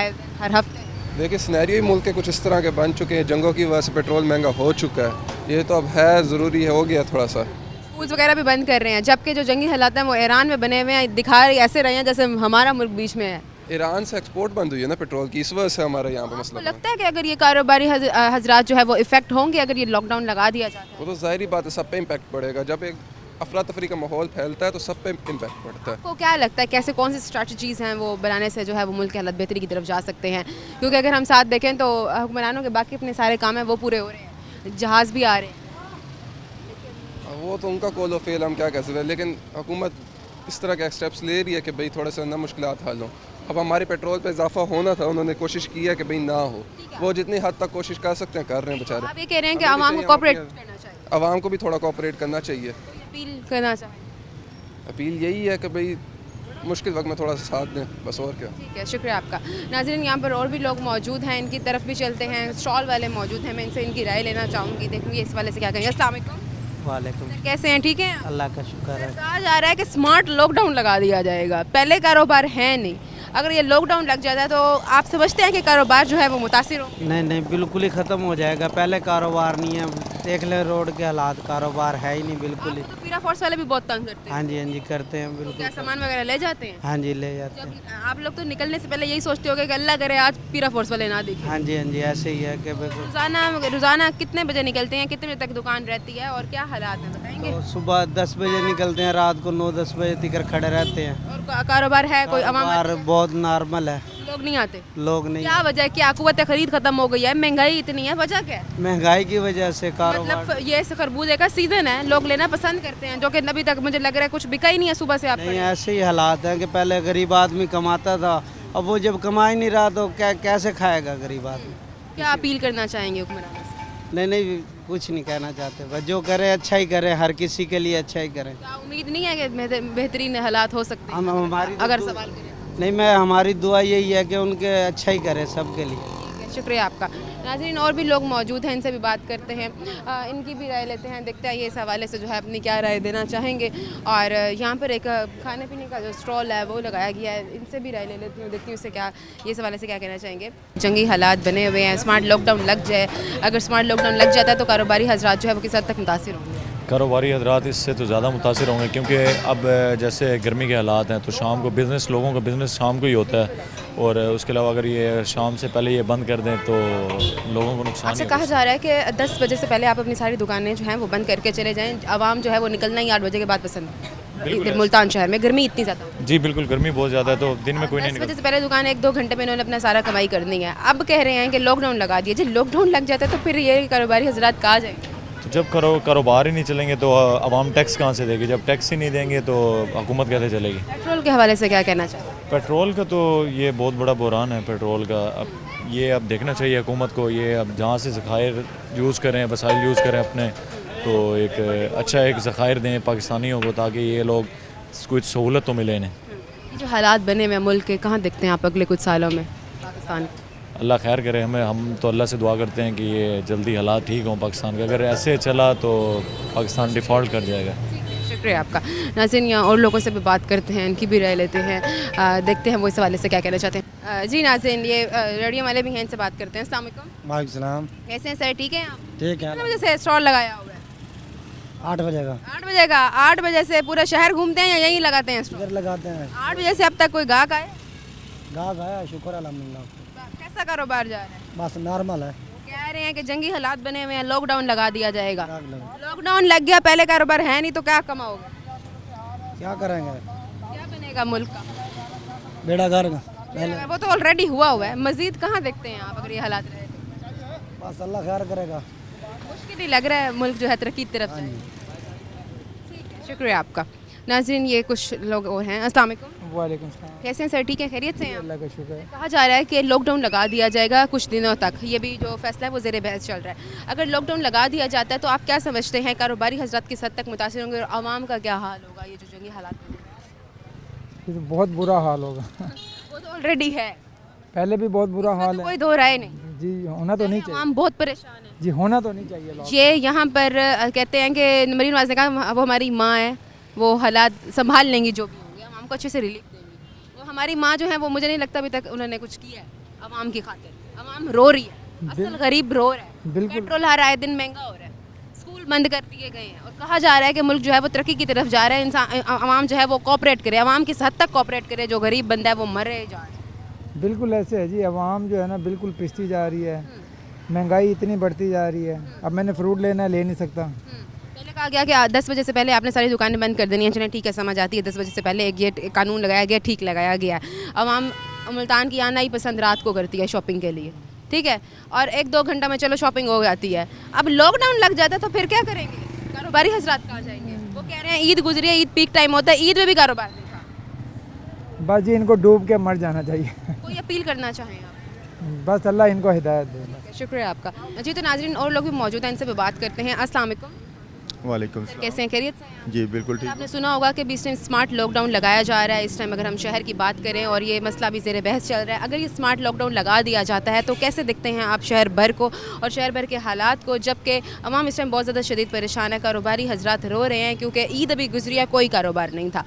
हफ्ते? देखिए सिनेरियो ही मुल्क के कुछ इस तरह के बन चुके हैं, जंगों की वजह से पेट्रोल महंगा हो चुका है। ये तो अब है, ज़रूरी है, हो गया थोड़ा सा। स्कूल्स वगैरह भी बंद कर रहे हैं, जबकि जो जंगी हालात हैं वो ईरान में बने हुए हैं, दिखा ऐसे रहे हैं जैसे हमारा मुल्क बीच में है। ईरान से एक्सपोर्ट बंद हुई है ना पेट्रोल की, इस वजह से हमारे यहाँ पे तो मसला। लगता है कि अगर ये कारोबारी हजरात जो है वो इफेक्ट होंगे अगर ये लॉकडाउन लगा दिया जाता है? वो तो ज़ाहिर बात है, सब पे इम्पैक्ट पड़ेगा। जब एक अफरा तफरी का माहौल फैलता है तो सब पे इम्पैक्ट पड़ता है। आपको क्या लगता है कैसे, कौन सी स्ट्रैटेजीज़ हैं वो बनाने से जो है वो मुल्क के हालात बेहतरी की तरफ जा सकते हैं? क्योंकि अगर हम साथ देखें तो हुक्मरानों के बाकी अपने सारे काम हैं वो पूरे हो रहे हैं, जहाज़ भी आ रहे हैं। वो तो उनका कॉल ऑफ फेल, हम क्या कह सकते हैं, लेकिन हुकूमत इस तरह के स्टेप्स ले रही है कि भाई थोड़े से ना मुश्किलात हल हों। अब हमारे पेट्रोल पे इजाफा होना था, उन्होंने कोशिश की है कि भाई ना हो, वो जितनी हद तक कोशिश कर सकते हैं कर रहे हैं बेचारे। आप ये कह रहे हैं कि आवाम को कोऑपरेट करना चाहिए? आवाम को भी थोड़ा कोऑपरेट करना चाहिए। अपील करना चाहिए? अपील यही है कि भाई मुश्किल वक्त में थोड़ा सा साथ दें, बस और क्या। ठीक है, शुक्रिया आपका। नाज़रीन यहाँ पर और भी लोग मौजूद हैं, इनकी तरफ भी चलते हैं। स्टॉल वाले मौजूद हैं, मैं इनसे इनकी राय लेना चाहूँगी, देखूँगी इस वाले से क्या कहेंगे। अस्सलाम वालेकुम। वालेकुम। कैसे हैं, ठीक हैं? अल्लाह का शुक्र है। कहा जा रहा है कि स्मार्ट लॉकडाउन लगा दिया जाएगा, पहले कारोबार है नहीं, अगर ये लॉकडाउन लग जाता है तो आप समझते हैं कि कारोबार जो है वो मुतासिर हो? नहीं नहीं, बिल्कुल ही ख़त्म हो जाएगा। पहले कारोबार नहीं है, देख ले रोड के हालात, कारोबार है ही नहीं बिल्कुल ही। तो पीरा फोर्स वाले भी बहुत तंग करते हैं। हाँ जी करते हैं बिल्कुल। क्या सामान वगैरह ले जाते हैं? हाँ जी ले जाते हैं। जब आप लोग तो निकलने से पहले यही सोचते होगे कि अल्लाह करे आज पीरा फोर्स वाले ना दिखे। हाँ जी ऐसे ही है कि बिल्कुल। रोज़ाना कितने बजे निकलते हैं, कितने बजे तक दुकान रहती है और क्या हालात हैं बताएंगे? तो सुबह 10 बजे निकलते हैं, रात को 9-10 बजे तक खड़े रहते हैं। और कारोबार है कोई? कारोबार बहुत नॉर्मल है, लोग नहीं आते? लोग नहीं। क्या वजह है? क्या कुव्वत खरीद खत्म हो गई है, महंगाई इतनी है, वजह क्या है? महंगाई की वजह से कारोबार। मतलब ये खरबूजे का सीजन है, लोग लेना पसंद करते हैं, जो कि अभी तक मुझे लग रहा है कुछ बिका ही नहीं है सुबह से। आप नहीं, ऐसे ही हालात हैं कि पहले गरीब आदमी कमाता था, अब वो जब कमा ही नहीं रहा तो कैसे खाएगा गरीब आदमी? क्या अपील करना चाहेंगे हुक्मरानों से? नहीं कुछ नहीं कहना चाहते, बस जो करे अच्छा ही करे, हर किसी के लिए अच्छा ही करें। क्या उम्मीद नहीं है कि बेहतरीन हालात हो सकते हैं? हमारी अगर सवाल करें नहीं, हमारी दुआ यही है कि उनके अच्छा ही करे सबके लिए। शुक्रिया आपका। नाज़रीन और भी लोग मौजूद हैं, इनसे भी बात करते हैं, इनकी भी राय लेते हैं, देखते हैं ये इस हवाले से जो है अपनी क्या राय देना चाहेंगे। और यहाँ पर एक खाने पीने का जो स्टॉल है वो लगाया गया है, इनसे भी राय ले लेती हूँ, देखती हूँ इससे क्या ये इस हवाले से क्या कहना चाहेंगे। जंगी हालात बने हुए हैं, स्मार्ट लॉकडाउन लग जाए, अगर स्मार्ट लॉकडाउन लग जाता है तो कारोबारी हजरात जो है वो किस हद तक मुतासिर होंगे? कारोबारी हजरात इससे तो ज़्यादा मुतासिर होंगे, क्योंकि अब जैसे गर्मी के हालात हैं तो शाम को लोगों का बिज़नेस शाम को ही होता है, और उसके अलावा अगर ये शाम से पहले ये बंद कर दें तो लोगों को नुकसान। अच्छा, कहा जा रहा है कि 10 बजे से पहले आप अपनी सारी दुकानें जो हैं वो बंद करके चले जाएँ, आवाम जो है वो निकलना ही 8 बजे के बाद पसंद। मुल्तान शहर में गर्मी इतनी ज़्यादा? जी बिल्कुल, गर्मी बहुत ज़्यादा है, तो दिन में कोई नहीं 10 बजे से पहले दुकान 1-2 घंटे में इन्होंने अपना सारा कमाई करनी है। अब कह रहे हैं कि लॉकडाउन लगा दिए, जब लॉकडाउन लग जाता है तो फिर ये कारोबारी हजरात कहाँ जाएंगे? तो जब कारोबार ही नहीं चलेंगे तो आवाम टैक्स कहाँ से देगी? जब टैक्स ही नहीं देंगे तो हुकूमत कैसे चलेगी? पेट्रोल के हवाले से क्या कहना चाहिए? पेट्रोल का तो ये बहुत बड़ा बुहरान है पेट्रोल का। अब देखना चाहिए हुकूमत को, ये अब जहाँ से ज़खायर यूज़ करें, वसाइल यूज़ करें अपने, तो एक अच्छा एक ज़खायर दें पाकिस्तानियों को, ताकि ये लोग कुछ सहूलत तो मिले इन्हें। जो हालात बने हुए मुल्क के, कहाँ देखते हैं आप अगले कुछ सालों में पाकिस्तान? अल्लाह खैर करे हमें। हम तो अल्लाह से दुआ करते हैं कि ये जल्दी हालात ठीक हों पाकिस्तान के। अगर ऐसे चला तो पाकिस्तान डिफ़ॉल्ट कर जाएगा। शुक्रिया आपका। नाज़रीन, यहाँ और लोगों से भी बात करते हैं, इनकी भी राय लेते हैं, देखते हैं वो इस हवाले से क्या कहना चाहते हैं। जी नाज़रीन, ये रेडियो वाले भी हैं, इनसे बात करते हैं। अस्सलाम वालेकुम। वालेकुम सलाम। कैसे हैं सर, ठीक हैं आप? ठीक है। कितने बजे से स्टॉल लगाया हुआ है? 8 बजे का। 8 बजे का। 8 बजे से पूरा शहर घूमते हैं या यहीं लगाते हैं स्टॉल? इधर लगाते हैं। 8 बजे से अब तक कोई गाहक आए? गाहक आया, शुक्र अल्हम्दुलिल्लाह। कैसा कारोबार जा रहा है? बस नॉर्मल है। कह रहे हैं कि जंगी हालात बने हुए हैं, लॉकडाउन लगा दिया जाएगा। लॉकडाउन लग गया, पहले कारोबार है नहीं तो क्या कमाओगे? क्या करेंगे? क्या बनेगा मुल्क का? बेड़ा गर्क। वो तो ऑलरेडी हुआ है, मजीद कहाँ देखते हैं आप अगर ये हालात रहे तो? बस अल्लाह खैर करेगा। मुश्किल ही लग रहा है मुल्क जो है तरक्की की तरफ जाए। ठीक है, शुक्रिया आपका। नाज़रीन, ये कुछ लोग और हैं। अस्सलाम वालेकुम। वालेकुम सलाम। कैसे हैं सर, ठीक है, खैरियत से हैं? अल्लाह का शुक्र है। कहा जा रहा है कि लॉकडाउन लगा दिया जाएगा कुछ दिनों तक, ये भी जो फैसला है वो ज़ेर बहस चल रहा है। अगर लॉकडाउन लगा दिया जाता है तो आप क्या समझते हैं, कारोबारी हजरत किस हद तक मुतासिर होंगे और आवाम का क्या हाल होगा? ये जो जंगी हालात ये तो बहुत बुरा हाल होगा। वो तो ऑलरेडी है, पहले भी बहुत बुरा हाल तो है। कोई दो राय नहीं। जी होना तो नहीं चाहिए। आवाम बहुत परेशान है। जी होना तो नहीं चाहिए। ये यहाँ पर कहते हैं कि मरीन नवाज ने कहा वो हमारी माँ है, वो हालात संभाल लेंगी जो भी होंगे, हम हमको अच्छे से रिलीफ देंगी। वो हमारी माँ जो है वो मुझे नहीं लगता अभी तक उन्होंने कुछ किया है आवाम की खातिर। आवाम रो रही है, असल गरीब रो रहा है। पेट्रोल हर आए दिन महंगा हो रहा है, स्कूल बंद कर दिए गए हैं और कहा जा रहा है कि मुल्क जो है वो तरक्की की तरफ जा रहा है। इंसान आवाम जो है वो कोऑपरेट करे, आवाम किस हद तक कोऑपरेट करे? जो गरीब बंदा है वो मरे जा रहा है। बिल्कुल ऐसे है जी, आवाम जो है ना बिल्कुल पिसती जा रही है, महंगाई इतनी बढ़ती जा रही है। अब मैंने फ्रूट लेना है, ले नहीं सकता। पहले कहा गया कि 10 बजे से पहले आपने सारी दुकानें बंद कर देनी है। चलें ठीक है, समझ आती है, 10 बजे से पहले एक ये कानून लगाया गया, ठीक लगाया गया। आवाम मुल्तान की आना ही पसंद रात को करती है शॉपिंग के लिए, ठीक है, और 1-2 घंटा में चलो शॉपिंग हो जाती है। अब लॉकडाउन लग जाता है तो फिर क्या करेंगे? कारोबारी हजरात कहाँ जाएंगे? वो कह रहे हैं ईद गुजरी है, ईद पीक टाइम होता है, ईद में भी कारोबार नहीं था। बस जी इनको डूब के मर जाना चाहिए। कोई अपील करना चाहें आप? बस अल्लाह इनको हिदायत दे। शुक्रिया आपका। जी, तो नाजरीन और लोग भी मौजूद हैं, इनसे भी बात करते हैं। अस्सलाम वालेकुम। वालेकुम सर, कैसे हैं, खैरियत से हैं? जी बिल्कुल ठीक। आपने सुना होगा कि बीच टाइम स्मार्ट लॉकडाउन लगाया जा रहा है। इस टाइम अगर हम शहर की बात करें और ये मसला भी ज़ेर बहस चल रहा है, अगर ये स्मार्ट लॉकडाउन लगा दिया जाता है तो कैसे दिखते हैं आप शहर भर को और शहर भर के हालात को? जबकि अवाम इस टाइम बहुत ज़्यादा शदीद परेशान है, कारोबारी हजरात रो रहे हैं क्योंकि ईद अभी गुजरी है, कोई कारोबार नहीं था।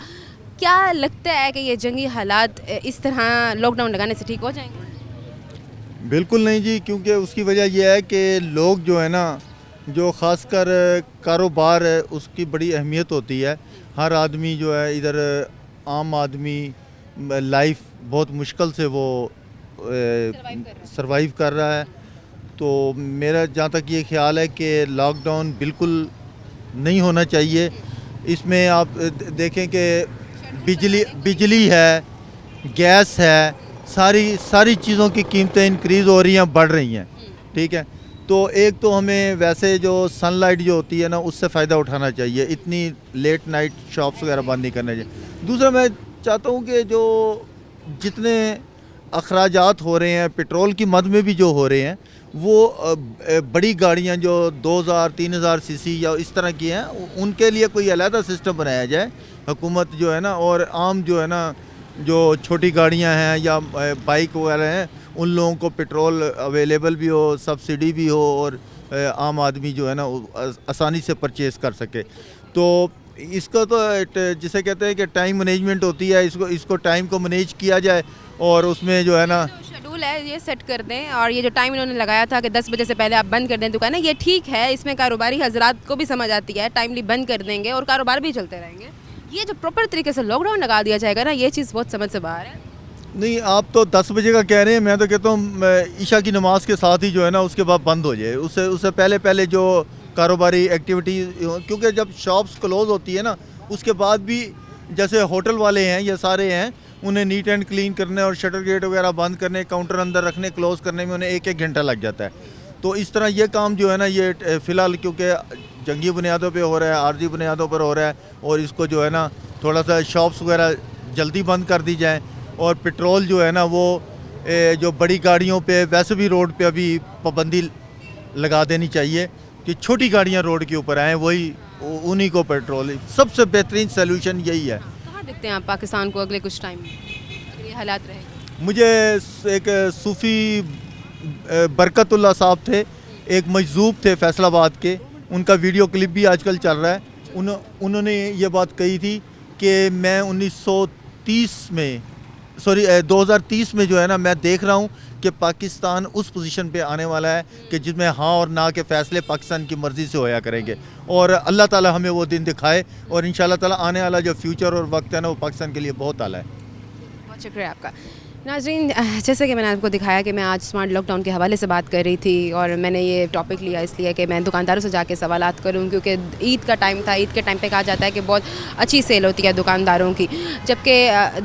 क्या लगता है कि ये जंगी हालात इस तरह लॉकडाउन लगाने से ठीक हो जाएंगे? बिल्कुल नहीं जी, क्योंकि उसकी वजह यह है कि लोग जो है ना, जो ख़ासकर कारोबार है उसकी बड़ी अहमियत होती है। हर आदमी जो है इधर आम आदमी लाइफ बहुत मुश्किल से वो सरवाइव कर रहा है। तो मेरा जहाँ तक ये ख्याल है कि लॉकडाउन बिल्कुल नहीं होना चाहिए। इसमें आप देखें कि बिजली है, गैस है, सारी चीज़ों की कीमतें इंक्रीज़ हो रही हैं, बढ़ रही हैं, ठीक है। तो एक तो हमें वैसे जो सनलाइट जो होती है ना उससे फ़ायदा उठाना चाहिए, इतनी लेट नाइट शॉप्स वगैरह बंद नहीं करना चाहिए। दूसरा मैं चाहता हूँ कि जो जितने अखराजात हो रहे हैं पेट्रोल की मद में भी जो हो रहे हैं, वो बड़ी गाड़ियाँ जो 2000-3000 सीसी या इस तरह की हैं, उनके लिए कोई अलहदा सिस्टम बनाया जाए हुकूमत जो है ना, और आम जो है ना जो छोटी गाड़ियाँ हैं या बाइक वगैरह हैं उन लोगों को पेट्रोल अवेलेबल भी हो, सब्सिडी भी हो और आम आदमी जो है ना आसानी से परचेज़ कर सके। तो इसका तो जिसे कहते हैं कि टाइम मैनेजमेंट होती है, इसको टाइम को मैनेज किया जाए और उसमें जो है ना शेड्यूल है ये सेट कर दें। और ये जो टाइम इन्होंने लगाया था कि 10 बजे से पहले आप बंद कर दें दुकानें, ये ठीक है, इसमें कारोबारी हजरात को भी समझ आती है, टाइमली बंद कर देंगे और कारोबार भी चलते रहेंगे। ये जो प्रॉपर तरीके से लॉकडाउन लगा दिया जाएगा ना, ये चीज़ बहुत समझ से बाहर है। नहीं, आप तो 10 बजे का कह रहे हैं, मैं तो कहता हूँ ईशा की नमाज के साथ ही जो है ना उसके बाद बंद हो जाए। उससे पहले जो कारोबारी एक्टिविटी, क्योंकि जब शॉप्स क्लोज़ होती है ना उसके बाद भी जैसे होटल वाले हैं ये सारे हैं, उन्हें नीट एंड क्लीन करने और शटर गेट वगैरह बंद करने, काउंटर अंदर रखने, क्लोज़ करने में उन्हें 1-1 घंटा लग जाता है। तो इस तरह ये काम जो है ना ये फ़िलहाल क्योंकि जंगी बुनियादों पे हो रहा है, आर्जी बुनियादों पर हो रहा है, और इसको जो है ना थोड़ा सा शॉप्स वगैरह जल्दी बंद कर दी जाए। और पेट्रोल जो है ना वो जो बड़ी गाड़ियों पे वैसे भी रोड पे अभी पाबंदी लगा देनी चाहिए कि छोटी गाड़ियां रोड के ऊपर आएँ, वही उन्हीं को पेट्रोल, सबसे बेहतरीन सलूशन यही है। कहाँ देखते हैं आप पाकिस्तान को अगले कुछ टाइम में अगर ये हालात रहेंगे? मुझे एक सूफ़ी बरकतुल्ला साहब थे, एक मजजूब थे फैसलाबाद के, उनका वीडियो क्लिप भी आजकल चल रहा है। उन्होंने ये बात कही थी कि मैं 2030 में जो है ना, मैं देख रहा हूँ कि पाकिस्तान उस पोजीशन पे आने वाला है कि जिसमें हाँ और ना के फैसले पाकिस्तान की मर्ज़ी से होया करेंगे, और अल्लाह ताला हमें वो दिन दिखाए, और इंशाल्लाह ताला आने वाला जो फ्यूचर और वक्त है ना, वो पाकिस्तान के लिए बहुत आला है। बहुत शुक्रिया आपका। नाज़रीन, जैसे कि मैंने आपको दिखाया कि मैं आज स्मार्ट लॉकडाउन के हवाले से बात कर रही थी, और मैंने ये टॉपिक लिया इसलिए कि मैं दुकानदारों से जाके सवालात करूं, क्योंकि ईद का टाइम था। ईद के टाइम पे कहा जाता है कि बहुत अच्छी सेल होती है दुकानदारों की, जबकि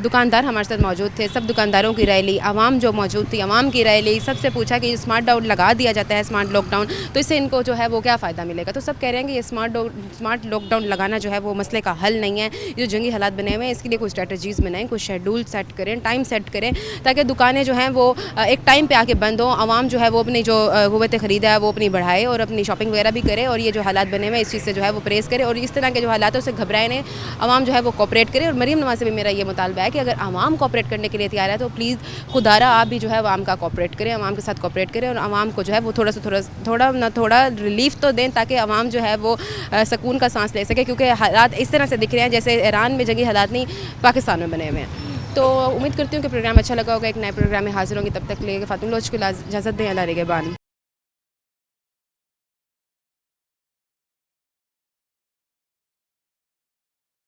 दुकानदार हमारे साथ मौजूद थे। सब दुकानदारों की राय ली, आवाम जो मौजूद थी, आवाम की राय ली, सबसे पूछा कि स्मार्ट डाउन लगा दिया जाता है, स्मार्ट लॉकडाउन, तो इससे इनको जो है वो क्या फ़ायदा मिलेगा। तो सब कह रहे हैं कि ये स्मार्ट लॉकडाउन लगाना जो है वो मसले का हल नहीं है। ये जो जंगी हालात बने हुए हैं, इसके लिए कुछ स्ट्रेटजीज़ बनाएं, कुछ शेड्यूल सेट करें, टाइम सेट करें, ताकि दुकानें जो हैं वो एक टाइम पे आके बंद हो, आवाम जो है वो अपनी जो क़ुव्वत ख़रीदा है वो अपनी बढ़ाए और अपनी शॉपिंग वगैरह भी करे, और ये जो हालात बने हुए हैं इस चीज़ से जो है वो परहेज़ करे, और इस तरह के जो हालात है उससे घबराए नहीं, आवाम जो है वो कोऑपरेट करे। और मरीम नवाज़ से भी मेरा ये मुतालबा है कि अगर आवाम कोऑपरेट करने के लिए तैयार है तो प्लीज़ खुदारा आप भी जो है आवाम का कोऑपरेट करें, आवाम के साथ कोऑपरेट करें, और आवाम को जो है वो थोड़ा रिलीफ तो दें, ताकि आवाम जो है वो सुकून का सांस ले सके, क्योंकि हालात इस तरह से दिख रहे हैं जैसे ईरान में जंगी हालात नहीं, पाकिस्तान में बने हुए हैं। तो उम्मीद करती हूँ कि प्रोग्राम अच्छा लगा होगा। एक नए प्रोग्राम में हाजिर होंगे, तब तक के लिए फ़ातिमा लोच को इजाज़त दें। अल्लाह निगहबान।